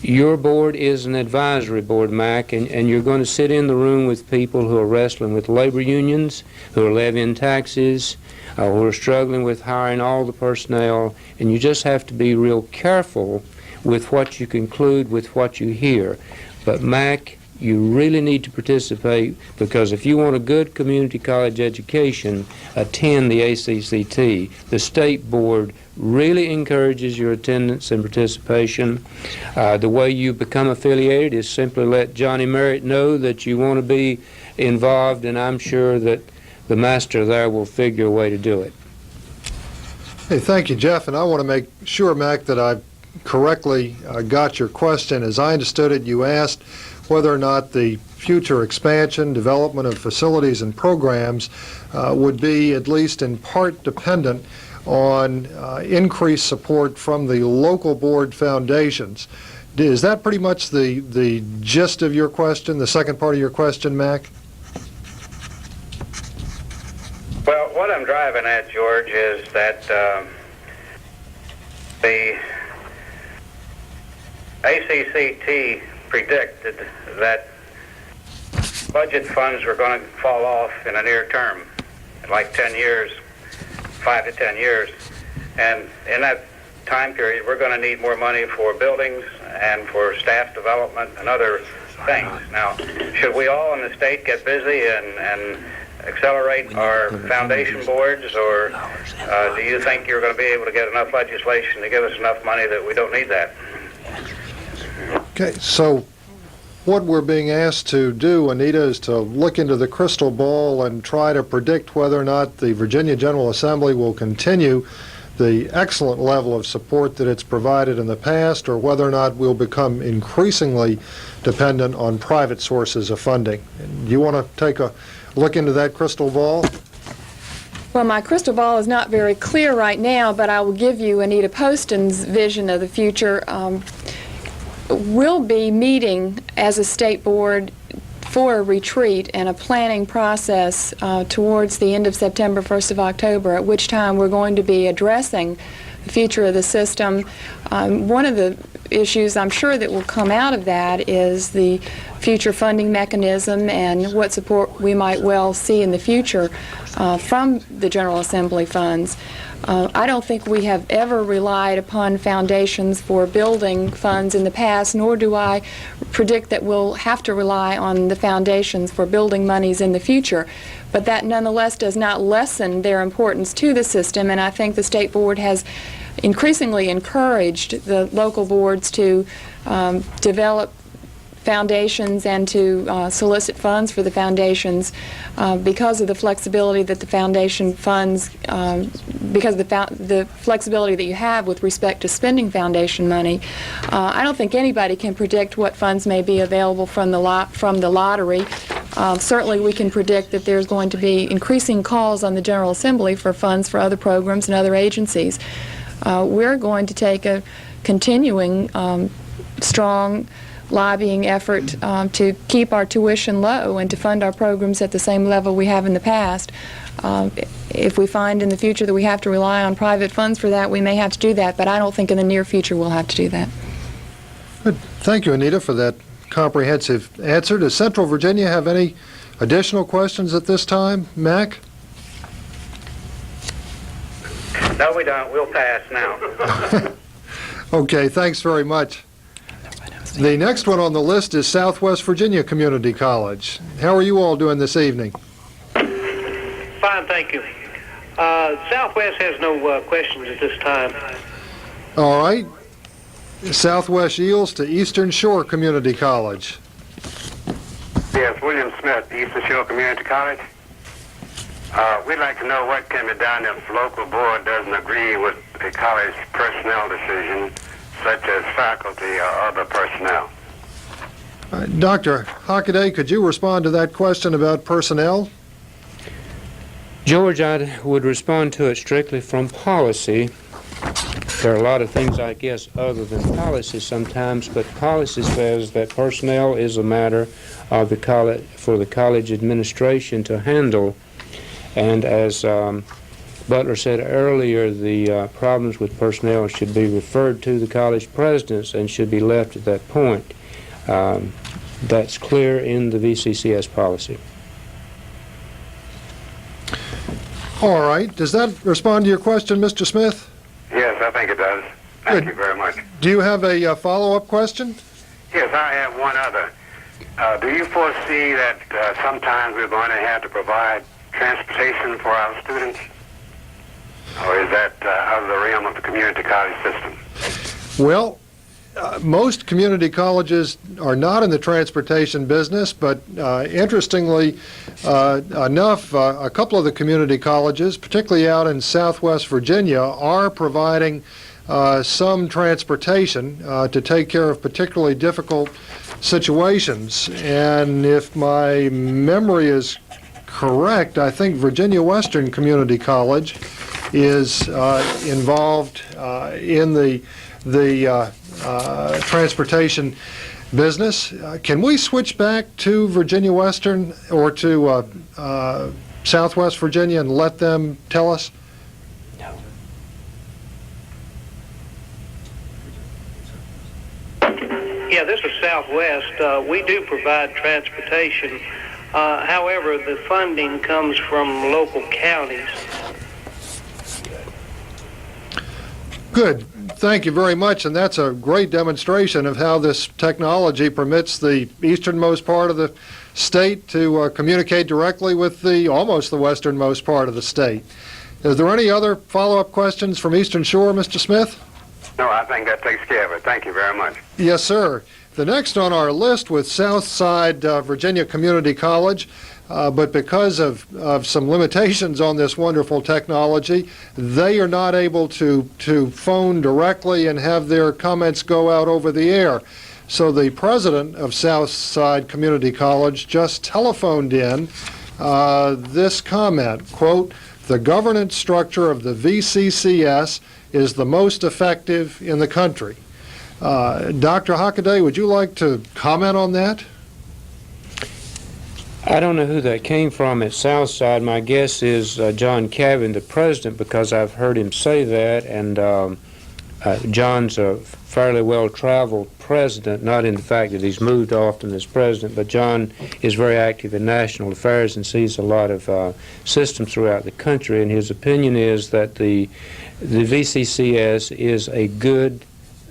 Your board is an advisory board, Mac, and you're going to sit in the room with people who are wrestling with labor unions, who are levying taxes, who are struggling with hiring all the personnel, and you just have to be real careful with what you conclude with what you hear. But, Mac, you really need to participate because if you want a good community college education, attend the ACCT. The state board really encourages your attendance and participation. The way you become affiliated is simply let Johnny Merritt know that you want to be involved, and I'm sure that the master there will figure a way to do it. Hey, thank you, Jeff, and I want to make sure, Mac, that I correctly got your question. As I understood it, you asked whether or not the future expansion, development of facilities and programs would be at least in part dependent on increased support from the local board foundations. Is that pretty much the gist of your question, the second part of your question, Mac? Well, what I'm driving at, George, is that the ACCT predicted that budget funds were going to fall off in a near term, in like 10 years, 5 to 10 years. And in that time period, we're going to need more money for buildings and for staff development and other things. Now, should we all in the state get busy and accelerate our foundation boards, or do you think you're going to be able to get enough legislation to give us enough money that we don't need that? Okay, so what we're being asked to do, Anita, is to look into the crystal ball and try to predict whether or not the Virginia General Assembly will continue the excellent level of support that it's provided in the past, or whether or not we'll become increasingly dependent on private sources of funding. And you want to take a look into that crystal ball? Well, my crystal ball is not very clear right now, but I will give you Anita Poston's vision of the future. We'll be meeting as a state board for a retreat and a planning process towards the end of September, 1st of October, at which time we're going to be addressing the future of the system, One of the issues I'm sure that will come out of that is the future funding mechanism and what support we might well see in the future from the General Assembly funds. I don't think we have ever relied upon foundations for building funds in the past, nor do I predict that we'll have to rely on the foundations for building monies in the future. But that nonetheless does not lessen their importance to the system, and I think the State Board has increasingly encouraged the local boards to develop foundations and to solicit funds for the foundations because of the flexibility that the foundation funds, because of the flexibility that you have with respect to spending foundation money. I don't think anybody can predict what funds may be available from the lottery. Certainly we can predict that there's going to be increasing calls on the General Assembly for funds for other programs and other agencies. We're going to take a continuing strong lobbying effort to keep our tuition low and to fund our programs at the same level we have in the past. If we find in the future that we have to rely on private funds for that, we may have to do that, but I don't think in the near future we'll have to do that. Good. Thank you, Anita, for that comprehensive answer. Does Central Virginia have any additional questions at this time? Mac? No, we don't. We'll pass now. Okay, thanks very much. The next one on the list is Southwest Virginia Community College. How are you all doing this evening? Fine, thank you. Southwest has no questions at this time. All right. Southwest yields to Eastern Shore Community College. Yes, William Smith, Eastern Shore Community College. We'd like to know what can be done if the local board doesn't agree with a college personnel decision, such as faculty or other personnel. Dr. Hockaday, could you respond to that question about personnel? George, I would respond to it strictly from policy. There are a lot of things, I guess, other than policy sometimes, but policy says that personnel is a matter of the college, for the college administration to handle. And as Butler said earlier, the problems with personnel should be referred to the college presidents and should be left at that point. That's clear in the VCCS policy. All right. Does that respond to your question, Mr. Smith? Yes, I think it does. Thank you very much. Do you have a follow-up question? Yes, I have one other. Do you foresee that sometimes we're going to have to provide transportation for our students? Or is that out of the realm of the community college system? Well, most community colleges are not in the transportation business, but interestingly enough, a couple of the community colleges, particularly out in Southwest Virginia, are providing some transportation to take care of particularly difficult situations. And if my memory is correct, I think Virginia Western Community College is involved in the transportation business. Can we switch back to Virginia Western or to Southwest Virginia and let them tell us? No. Yeah, this is Southwest. We do provide transportation. However, the funding comes from local counties. Good. Thank you very much, and that's a great demonstration of how this technology permits the easternmost part of the state to communicate directly with almost the westernmost part of the state. Is there any other follow-up questions from Eastern Shore, Mr. Smith? No, I think that takes care of it. Thank you very much. Yes, sir. The next on our list with Southside Virginia Community College, but because of some limitations on this wonderful technology, they are not able to phone directly and have their comments go out over the air. So the president of Southside Community College just telephoned in this comment, quote, "The governance structure of the VCCS is the most effective in the country." Dr. Hockaday, would you like to comment on that? I don't know who that came from at Southside. My guess is John Cavan, the president, because I've heard him say that, and John's a fairly well-traveled president, not in the fact that he's moved often as president, but John is very active in national affairs and sees a lot of systems throughout the country, and his opinion is that the VCCS is a good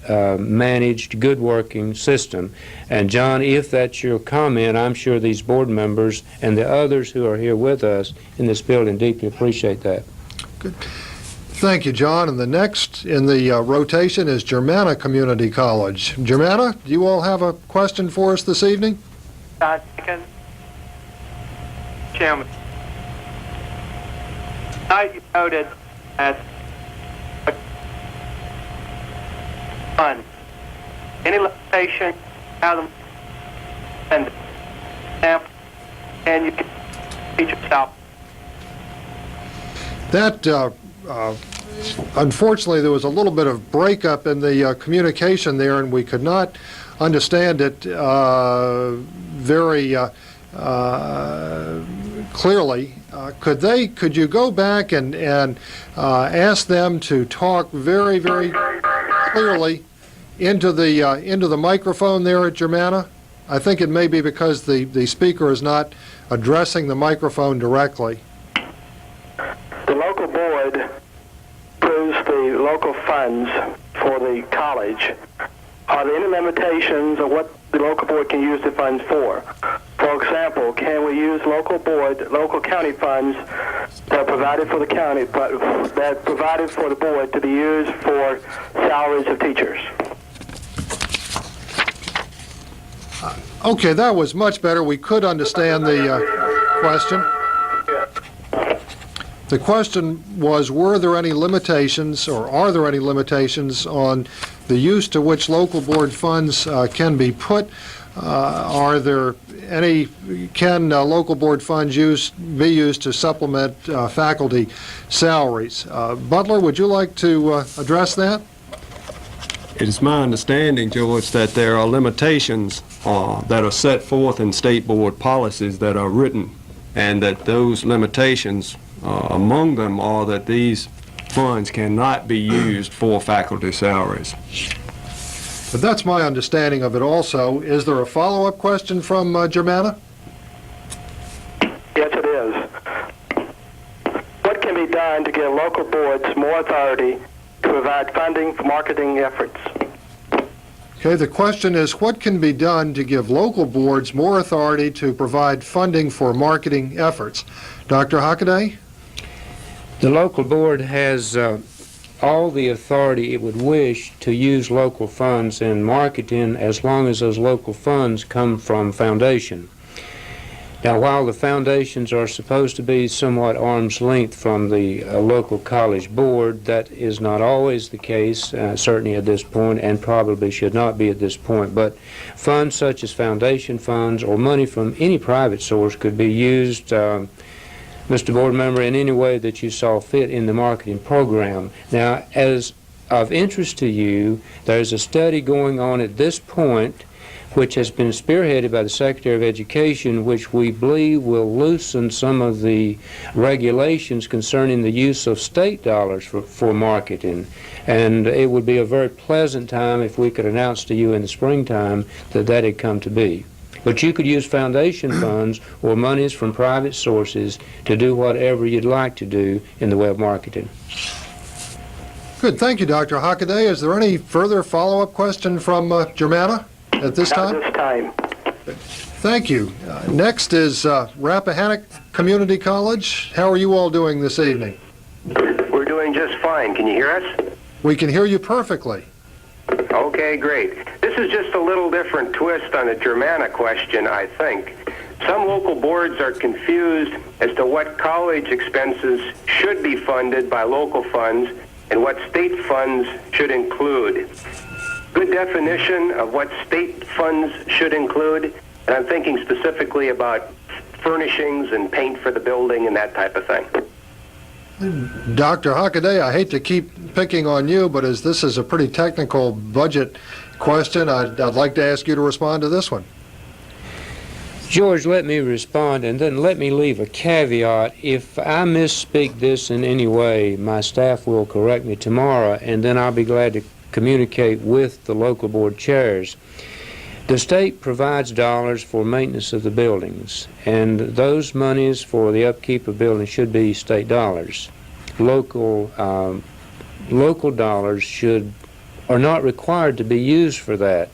managed, good working system. And John, if that's your comment, I'm sure these board members and the others who are here with us in this building deeply appreciate that. Good. Thank you, John. And the next in the rotation is Germanna Community College. Germanna, do you all have a question for us this evening? Second. Chairman. Tonight you noted that fund. Any limitation how them and example, and you can teach yourself. That unfortunately, there was a little bit of breakup in the communication there, and we could not understand it very clearly. Could you go back and ask them to talk very, very clearly into the microphone there at Germanna? I think it may be because the speaker is not addressing the microphone directly. The local board approves the local funds for the college. Are there any limitations of what the local board can use the funds for? For example, can we use local county funds that are provided for the county, but that are provided for the board to be used for salaries of teachers? Okay, that was much better. We could understand the question. The question was, were there any limitations, or are there any limitations on the use to which local board funds can be put? Are there any, can local board funds be used to supplement faculty salaries? Butler, would you like to address that? It is my understanding, George, that there are limitations that are set forth in state board policies that are written, and that those limitations, among them, are that these funds cannot be used for faculty salaries. But that's my understanding of it also. Is there a follow-up question from Germanna? Yes, it is. What can be done to give local boards more authority to provide funding for marketing efforts? Okay, the question is, what can be done to give local boards more authority to provide funding for marketing efforts? Dr. Hockaday? The local board has all the authority it would wish to use local funds in marketing, as long as those local funds come from foundation. Now, while the foundations are supposed to be somewhat arm's length from the local college board, that is not always the case, certainly at this point, and probably should not be at this point. But funds such as foundation funds or money from any private source could be used, Mr. Board Member, in any way that you saw fit in the marketing program. Now, as of interest to you, there's a study going on at this point which has been spearheaded by the Secretary of Education, which we believe will loosen some of the regulations concerning the use of state dollars for marketing. And it would be a very pleasant time if we could announce to you in the springtime that that had come to be. But you could use foundation funds or monies from private sources to do whatever you'd like to do in the way of marketing. Good. Thank you, Dr. Hockaday. Is there any further follow-up question from Germanna at this time? At this time. Thank you. Next is Rappahannock Community College. How are you all doing this evening? We're doing just fine. Can you hear us? We can hear you perfectly. Okay, great. This is just a little different twist on a Germanna question, I think. Some local boards are confused as to what college expenses should be funded by local funds and what state funds should include. Good definition of what state funds should include, and I'm thinking specifically about furnishings and paint for the building and that type of thing. Dr. Hockaday, I hate to keep picking on you, but as this is a pretty technical budget question, I'd like to ask you to respond to this one. George, let me respond, and then let me leave a caveat. If I misspeak this in any way, my staff will correct me tomorrow, and then I'll be glad to communicate with the local board chairs. The state provides dollars for maintenance of the buildings, and those monies for the upkeep of buildings should be state dollars. Local dollars are not required to be used for that.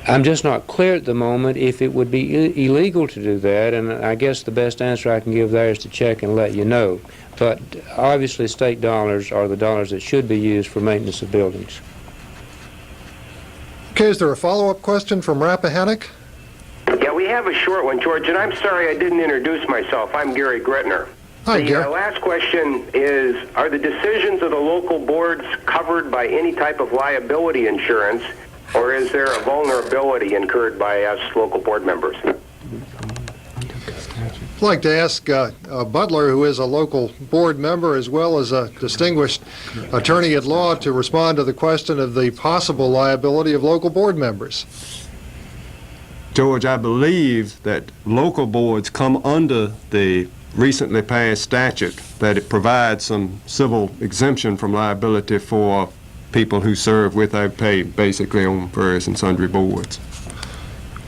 I'm just not clear at the moment if it would be illegal to do that, and I guess the best answer I can give there is to check and let you know. But obviously state dollars are the dollars that should be used for maintenance of buildings. Okay, is there a follow-up question from Rappahannock? Yeah, we have a short one, George, and I'm sorry I didn't introduce myself. I'm Gary Gretner. Hi, Gary. The last question is, are the decisions of the local boards covered by any type of liability insurance, or is there a vulnerability incurred by us local board members? I'd like to ask Butler, who is a local board member as well as a distinguished attorney at law, to respond to the question of the possible liability of local board members. George, I believe that local boards come under the recently passed statute, that it provides some civil exemption from liability for people who serve without pay, basically on various and sundry boards.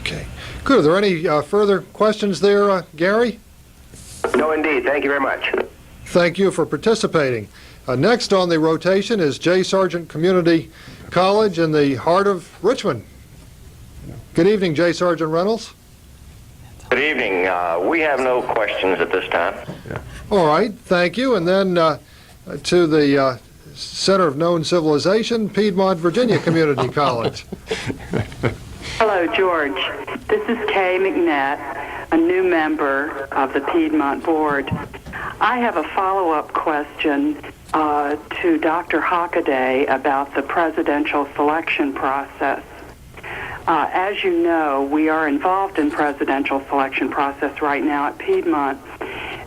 Okay. Good. Are there any further questions there, Gary? No, indeed. Thank you very much. Thank you for participating. Next on the rotation is J. Sargent Community College in the heart of Richmond. Good evening, J. Sargent Reynolds. Good evening. We have no questions at this time. All right. Thank you. And then to the Center of Known Civilization, Piedmont, Virginia Community College. Hello, George. This is Kay McNett, a new member of the Piedmont Board. I have a follow-up question to Dr. Hockaday about the presidential selection process. As you know, we are involved in presidential selection process right now at Piedmont.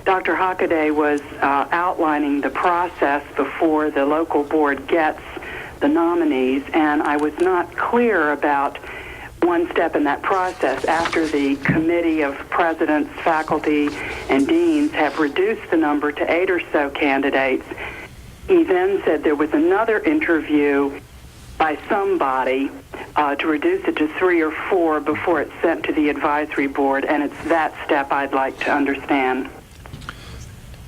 Dr. Hockaday was outlining the process before the local board gets the nominees, and I was not clear about one step in that process. After the committee of presidents, faculty, and deans have reduced the number to 8 or so candidates, he then said there was another interview by somebody to reduce it to 3 or 4 before it's sent to the advisory board, and it's that step I'd like to understand.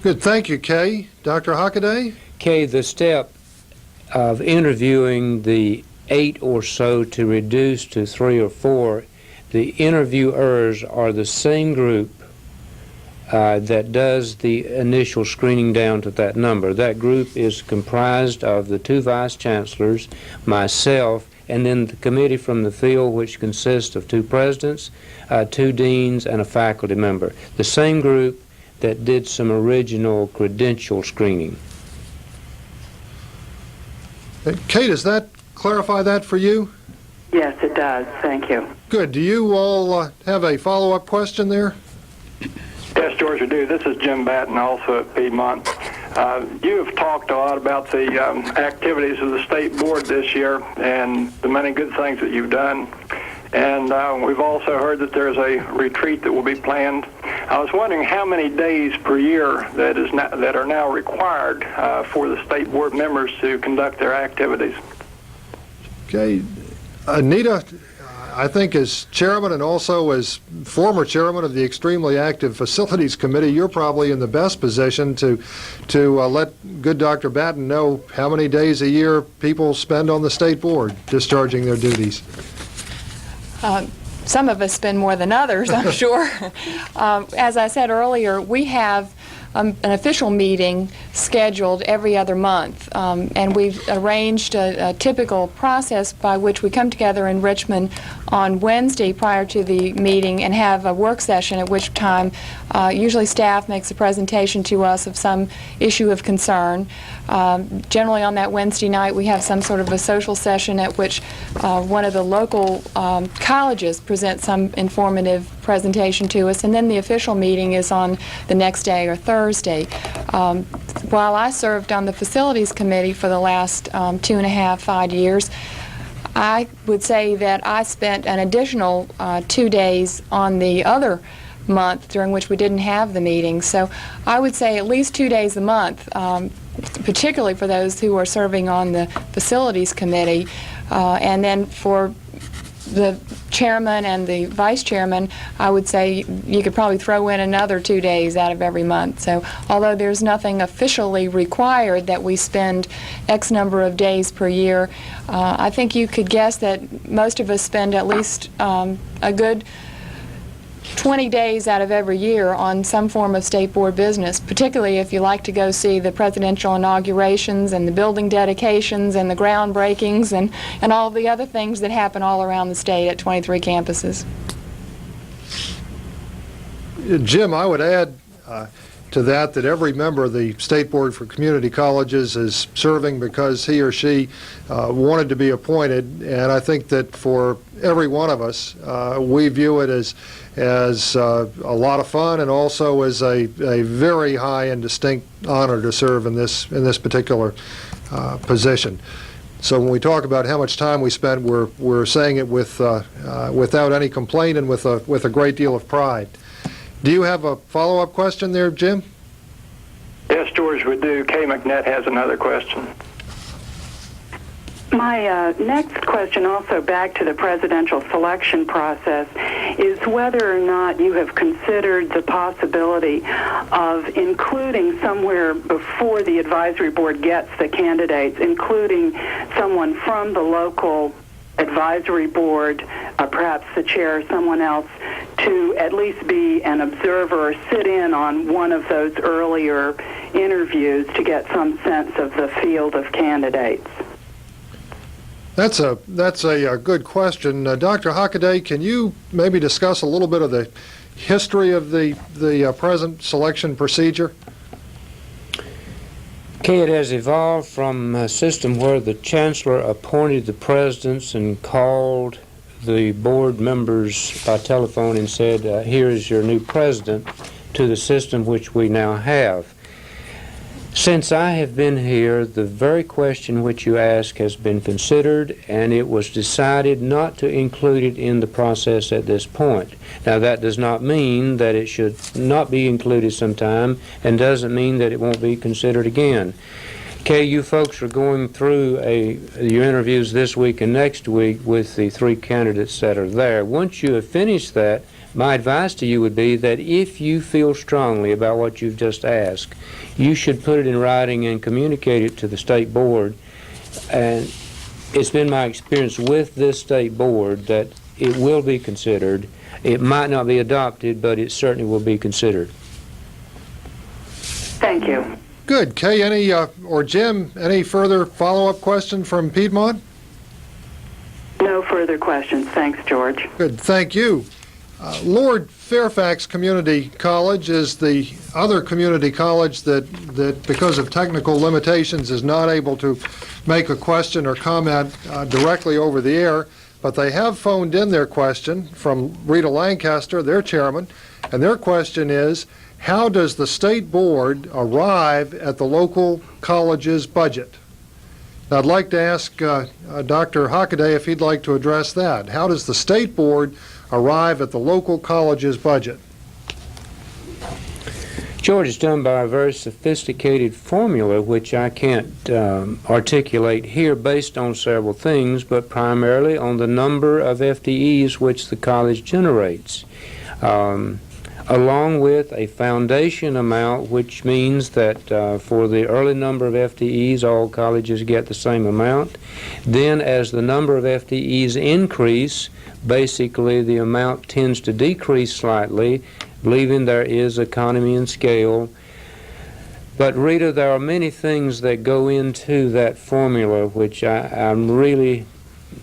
Good. Thank you, Kay. Dr. Hockaday? Kay, the step of interviewing the 8 or so to reduce to 3 or 4, the interviewers are the same group that does the initial screening down to that number. That group is comprised of the 2 vice chancellors, myself, and then the committee from the field, which consists of 2 presidents, 2 deans, and a faculty member. The same group that did some original credential screening. Kay, does that clarify that for you? Yes, it does. Thank you. Good. Do you all have a follow-up question there? Yes, George, I do. This is Jim Batten, also at Piedmont. You have talked a lot about the activities of the state board this year and the many good things that you've done. And we've also heard that there's a retreat that will be planned. I was wondering how many days per year that are now required for the state board members to conduct their activities. Okay. Anita, I think as chairman and also as former chairman of the extremely active facilities committee, you're probably in the best position to let good Dr. Batten know how many days a year people spend on the state board discharging their duties. Some of us spend more than others, I'm sure. As I said earlier, we have an official meeting scheduled every other month, and we've arranged a typical process by which we come together in Richmond on Wednesday prior to the meeting and have a work session, at which time usually staff makes a presentation to us of some issue of concern. Generally on that Wednesday night we have some sort of a social session at which one of the local colleges presents some informative presentation to us, and then the official meeting is on the next day or Thursday. While I served on the facilities committee for the last 2.5 years, I would say that I spent an additional 2 days on the other month during which we didn't have the meeting. So I would say at least 2 days a month particularly for those who are serving on the facilities committee, and then for the chairman and the vice chairman, I would say you could probably throw in another 2 days out of every month. So although there's nothing officially required that we spend X number of days per year, I think you could guess that most of us spend at least a good 20 days out of every year on some form of state board business, particularly if you like to go see the presidential inaugurations and the building dedications and the groundbreakings and all the other things that happen all around the state at 23 campuses. Jim, I would add to that every member of the State Board for Community Colleges is serving because he or she wanted to be appointed, and I think that for every one of us, we view it as a lot of fun and also as a very high and distinct honor to serve in this particular position. So when we talk about how much time we spend, we're saying it without any complaint and with a great deal of pride. Do you have a follow-up question there, Jim? Yes, George, we do. Kay McNett has another question. My next question, also back to the presidential selection process, is whether or not you have considered the possibility of including somewhere before the advisory board gets the candidates, including someone from the local advisory board, perhaps the chair or someone else, to at least be an observer or sit in on one of those earlier interviews to get some sense of the field of candidates. That's a good question. Dr. Hockaday, can you maybe discuss a little bit of the history of the present selection procedure? Okay, it has evolved from a system where the chancellor appointed the presidents and called the board members by telephone and said, here is your new president, to the system which we now have. Since I have been here, the very question which you ask has been considered, and it was decided not to include it in the process at this point. Now, that does not mean that it should not be included sometime, and doesn't mean that it won't be considered again. Okay, you folks are going through your interviews this week and next week with the 3 candidates that are there. Once you have finished that, my advice to you would be that if you feel strongly about what you've just asked, you should put it in writing and communicate it to the state board. And it's been my experience with this state board that it will be considered. It might not be adopted, but it certainly will be considered. Thank you. Good. Kay, or Jim, any further follow-up question from Piedmont? No further questions. Thanks, George. Good. Thank you. Lord Fairfax Community College is the other community college that because of technical limitations is not able to make a question or comment directly over the air, but they have phoned in their question from Rita Lancaster, their chairman, and their question is, how does the state board arrive at the local college's budget? Now, I'd like to ask Dr. Hockaday if he'd like to address that. How does the state board arrive at the local college's budget? George, is done by a very sophisticated formula which I can't articulate here based on several things, but primarily on the number of FTEs which the college generates, along with a foundation amount, which means that for the early number of FTEs, all colleges get the same amount. Then as the number of FTEs increase, basically the amount tends to decrease slightly, believing there is economy and scale. But Rita, there are many things that go into that formula which I'm really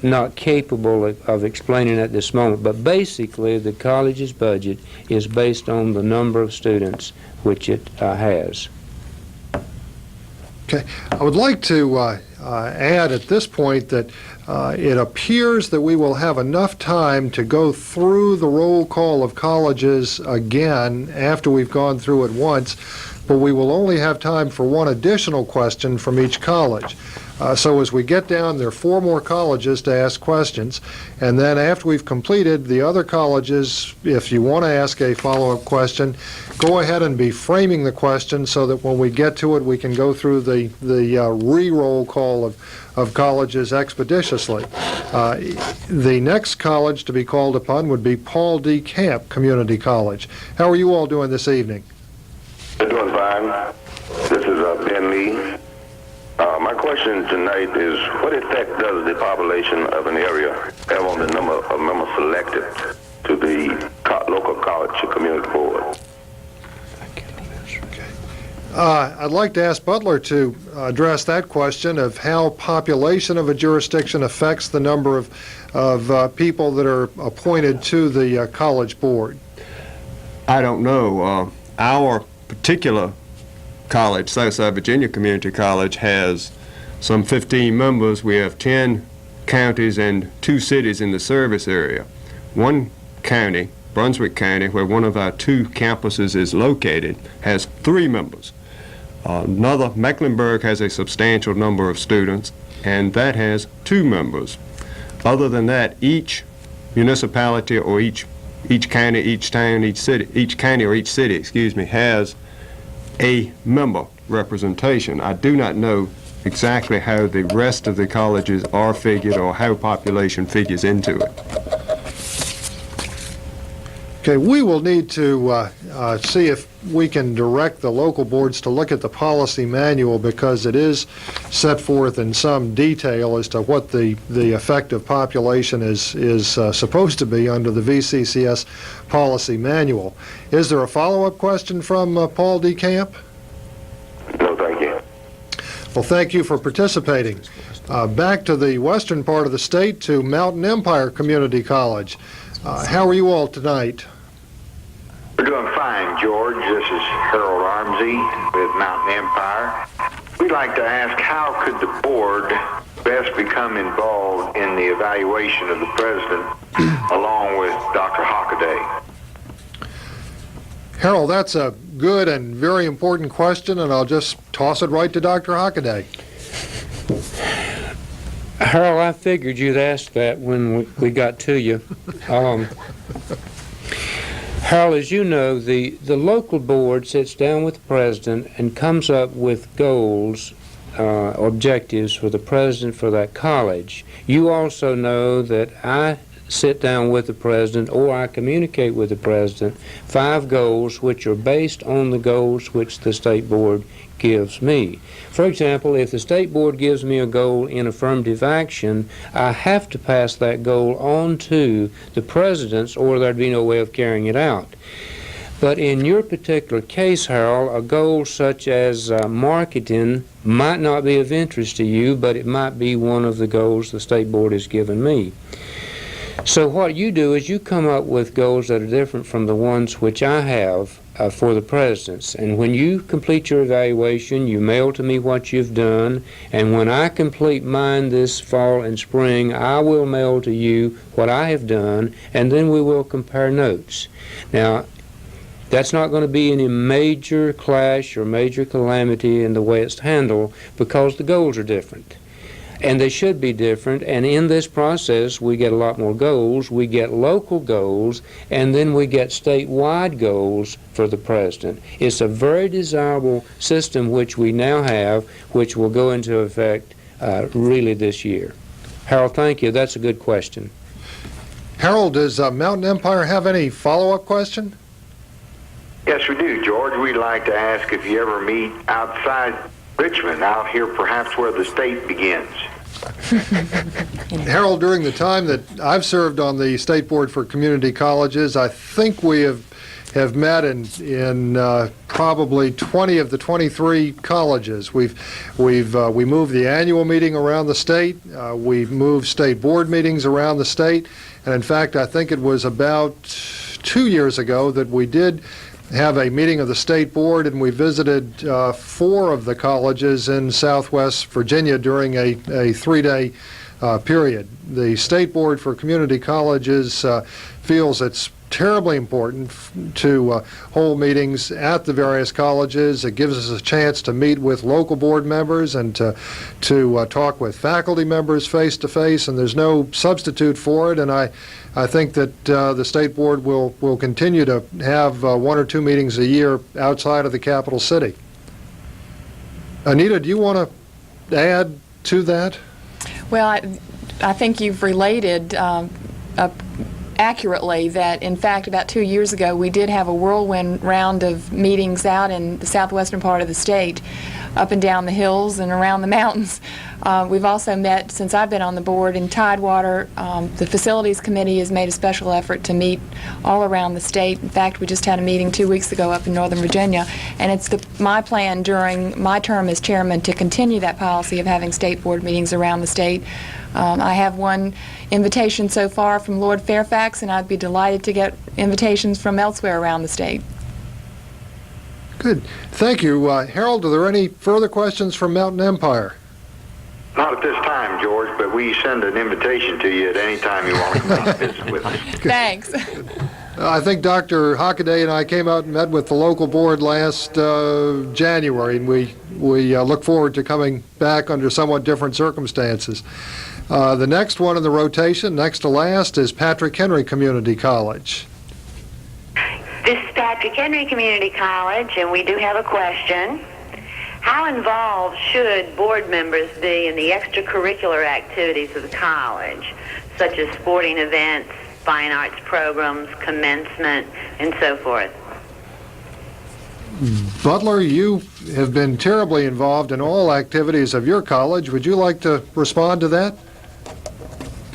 not capable of explaining at this moment. But basically the college's budget is based on the number of students which it has. Okay. I would like to add at this point that it appears that we will have enough time to go through the roll call of colleges again after we've gone through it once, but we will only have time for one additional question from each college. So as we get down, there are 4 more colleges to ask questions, and then after we've completed the other colleges, if you want to ask a follow-up question, go ahead and be framing the question so that when we get to it, we can go through the re-roll call of colleges expeditiously. The next college to be called upon would be Paul D. Camp Community College. How are you all doing this evening? We're doing fine. This is Ben Lee. My question tonight is, what effect does the population of an area have on the number of members selected to the local college or community board? I'd like to ask Butler to address that question of how population of a jurisdiction affects the number of people that are appointed to the college board. I don't know. Our particular college, Southside Virginia Community College, has some 15 members. We have 10 counties and 2 cities in the service area. One county, Brunswick County, where one of our 2 campuses is located, has 3 members. Another, Mecklenburg, has a substantial number of students, and that has 2 members. Other than that, each municipality or each county, each town, each county or each city, excuse me, has a member representation. I do not know exactly how the rest of the colleges are figured or how population figures into it. Okay, we will need to see if we can direct the local boards to look at the policy manual, because it is set forth in some detail as to what the effective population is supposed to be under the VCCS policy manual. Is there a follow-up question from Paul D. Camp? No, thank you. Well, thank you for participating. Back to the western part of the state, to Mountain Empire Community College. How are you all tonight? We're doing fine, George. This is Harold Armsey with Mountain Empire. We'd like to ask, how could the board best become involved in the evaluation of the president along with Dr. Hockaday? Harold, that's a good and very important question, and I'll just toss it right to Dr. Hockaday. Harold, I figured you'd ask that when we got to you. Harold, as you know, the local board sits down with the president and comes up with goals, objectives for the president for that college. You also know that I sit down with the president, or I communicate with the president, 5 goals which are based on the goals which the state board gives me. For example, if the state board gives me a goal in affirmative action, I have to pass that goal on to the presidents, or there'd be no way of carrying it out. But in your particular case, Harold, a goal such as marketing might not be of interest to you, but it might be one of the goals the state board has given me. So what you do is you come up with goals that are different from the ones which I have for the presidents. And when you complete your evaluation, you mail to me what you've done. And when I complete mine this fall and spring, I will mail to you what I have done, and then we will compare notes. Now, that's not going to be any major clash or major calamity in the way it's handled, because the goals are different. And they should be different, and in this process we get a lot more goals. We get local goals, and then we get statewide goals for the president. It's a very desirable system which we now have, which will go into effect really this year. Harold, thank you. That's a good question. Harold, does Mountain Empire have any follow-up question? Yes, we do, George. We'd like to ask if you ever meet outside Richmond, out here perhaps where the state begins. Harold, during the time that I've served on the State Board for Community Colleges, I think we have met in probably 20 of the 23 colleges. We moved the annual meeting around the state. We've moved state board meetings around the state. And in fact, I think it was about 2 years ago that we did have a meeting of the state board, and we visited 4 of the colleges in Southwest Virginia during a 3-day period. The State Board for Community Colleges feels it's terribly important to hold meetings at the various colleges. It gives us a chance to meet with local board members and to talk with faculty members face to face, and there's no substitute for it. And I think that the State Board will continue to have 1 or 2 meetings a year outside of the capital city. Anita, do you want to add to that? Well, I think you've related accurately that, in fact, about 2 years ago, we did have a whirlwind round of meetings out in the southwestern part of the state, up and down the hills and around the mountains. We've also met, since I've been on the board, in Tidewater. The Facilities Committee has made a special effort to meet all around the state. In fact, we just had a meeting 2 weeks ago up in Northern Virginia, and it's my plan during my term as chairman to continue that policy of having state board meetings around the state. I have one invitation so far from Lord Fairfax, and I'd be delighted to get invitations from elsewhere around the state. Good. Thank you. Harold, are there any further questions from Mountain Empire? Not at this time, George, but we send an invitation to you at any time you want to come and visit with us. Thanks. I think Dr. Hockaday and I came out and met with the local board last January, and we look forward to coming back under somewhat different circumstances. The next one in the rotation, next to last, is Patrick Henry Community College. This is Patrick Henry Community College, and we do have a question. How involved should board members be in the extracurricular activities of the college, such as sporting events, fine arts programs, commencement, and so forth? Butler, you have been terribly involved in all activities of your college. Would you like to respond to that?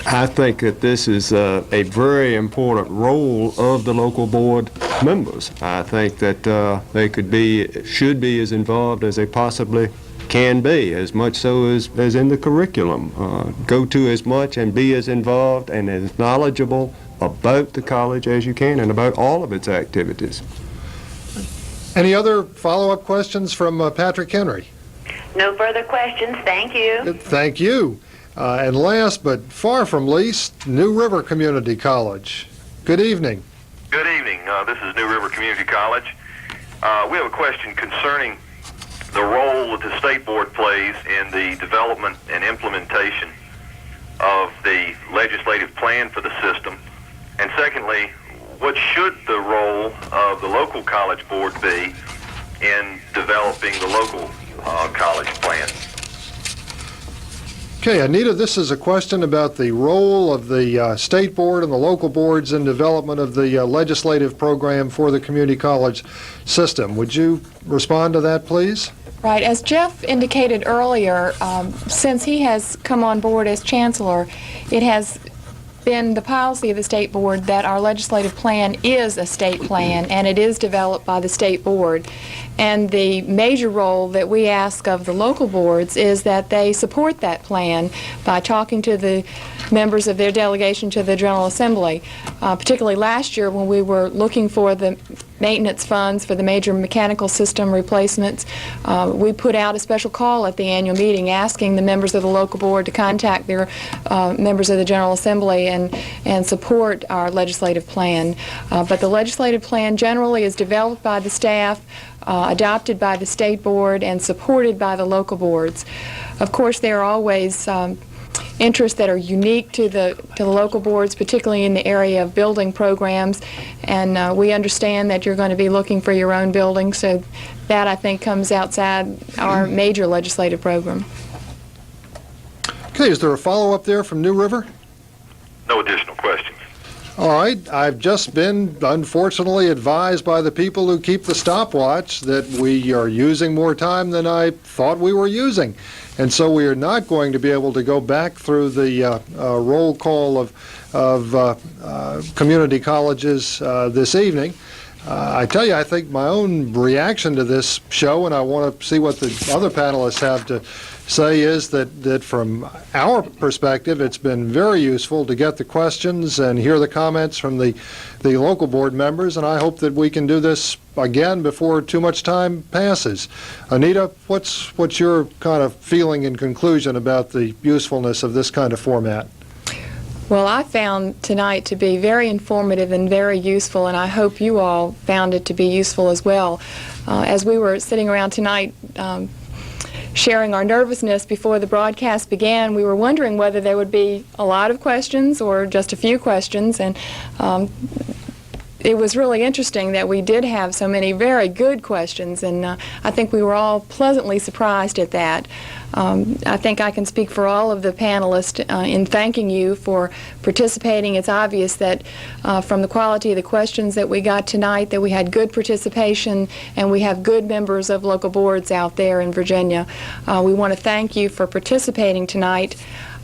I think that this is a very important role of the local board members. I think that they should be as involved as they possibly can be, as much so as in the curriculum. Go to as much and be as involved and as knowledgeable about the college as you can and about all of its activities. Any other follow-up questions from Patrick Henry? No further questions. Thank you. Thank you. And last but far from least, New River Community College. Good evening. Good evening. This is New River Community College. We have a question concerning the role that the State Board plays in the development and implementation of the legislative plan for the system. And secondly, what should the role of the local college board be in developing the local college plan? Okay, Anita, this is a question about the role of the state board and the local boards in development of the legislative program for the community college system. Would you respond to that, please? Right. As Jeff indicated earlier, since he has come on board as chancellor, it has been the policy of the state board that our legislative plan is a state plan, and it is developed by the state board. And the major role that we ask of the local boards is that they support that plan by talking to the members of their delegation to the General Assembly. Particularly last year when we were looking for the maintenance funds for the major mechanical system replacements, we put out a special call at the annual meeting asking the members of the local board to contact their members of the General Assembly and support our legislative plan. But the legislative plan generally is developed by the staff, adopted by the state board, and supported by the local boards. Of course, there are always interests that are unique to the local boards, particularly in the area of building programs, and we understand that you're going to be looking for your own building, so that, I think, comes outside our major legislative program. Okay, is there a follow-up there from New River? No additional questions. All right, I've just been unfortunately advised by the people who keep the stopwatch that we are using more time than I thought we were using. And so we are not going to be able to go back through the roll call of community colleges this evening. I tell you, I think my own reaction to this show, and I want to see what the other panelists have say is that from our perspective, it's been very useful to get the questions and hear the comments from the local board members, and I hope that we can do this again before too much time passes. Anita, what's your kind of feeling in conclusion about the usefulness of this kind of format? Well, I found tonight to be very informative and very useful, and I hope you all found it to be useful as well. As we were sitting around tonight sharing our nervousness before the broadcast began, we were wondering whether there would be a lot of questions or just a few questions, and it was really interesting that we did have so many very good questions, and I think we were all pleasantly surprised at that. I think I can speak for all of the panelists in thanking you for participating. It's obvious that from the quality of the questions that we got tonight that we had good participation and we have good members of local boards out there in Virginia. We want to thank you for participating tonight.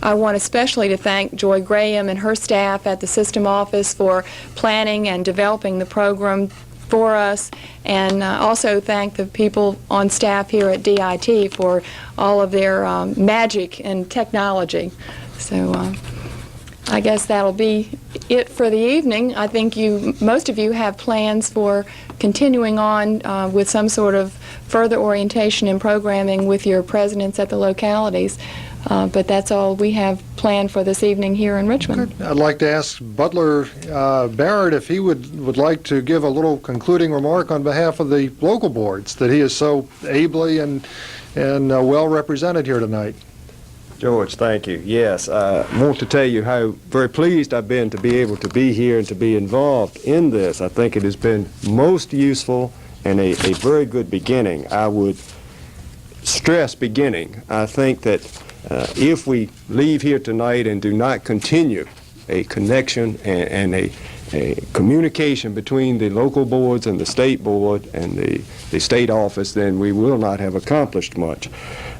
I want especially to thank Joy Graham and her staff at the system office for planning and developing the program for us, and also thank the people on staff here at DIT for all of their magic and technology. So I guess that'll be it for the evening. I think most of you have plans for continuing on with some sort of further orientation and programming with your presidents at the localities. But that's all we have planned for this evening here in Richmond. I'd like to ask Butler Barrett if he would like to give a little concluding remark on behalf of the local boards that he is so ably and well represented here tonight. George, thank you. Yes, I want to tell you how very pleased I've been to be able to be here and to be involved in this. I think it has been most useful and a very good beginning. I would stress beginning. I think that if we leave here tonight and do not continue a connection and a communication between the local boards and the state board and the state office, then we will not have accomplished much.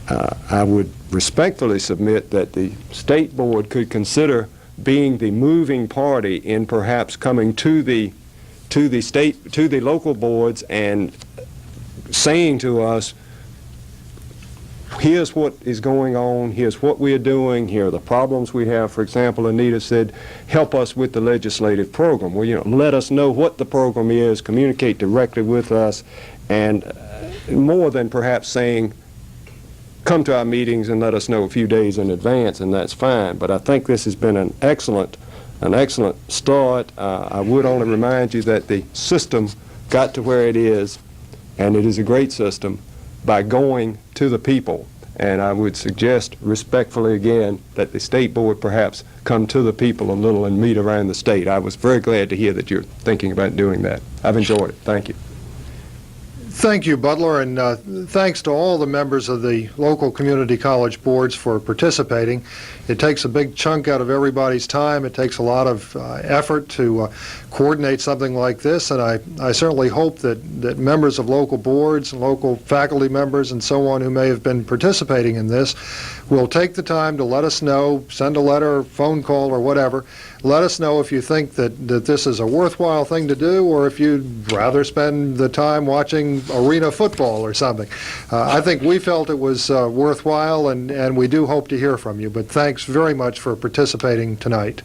I would respectfully submit that the state board could consider being the moving party in perhaps coming to the local boards and saying to us, here's what is going on, here's what we are doing, here are the problems we have. For example, Anita said, help us with the legislative program. Well, let us know what the program is, communicate directly with us, and more than perhaps saying, come to our meetings and let us know a few days in advance, and that's fine. But I think this has been an excellent start. I would only remind you that the system got to where it is, and it is a great system, by going to the people. And I would suggest respectfully again that the state board perhaps come to the people a little and meet around the state. I was very glad to hear that you're thinking about doing that. I've enjoyed it. Thank you. Thank you, Butler, and thanks to all the members of the local community college boards for participating. It takes a big chunk out of everybody's time. It takes a lot of effort to coordinate something like this, and I certainly hope that members of local boards and local faculty members and so on who may have been participating in this will take the time to let us know, send a letter, phone call, or whatever. Let us know if you think that this is a worthwhile thing to do, or if you'd rather spend the time watching arena football or something. I think we felt it was worthwhile, and we do hope to hear from you. But thanks very much for participating tonight.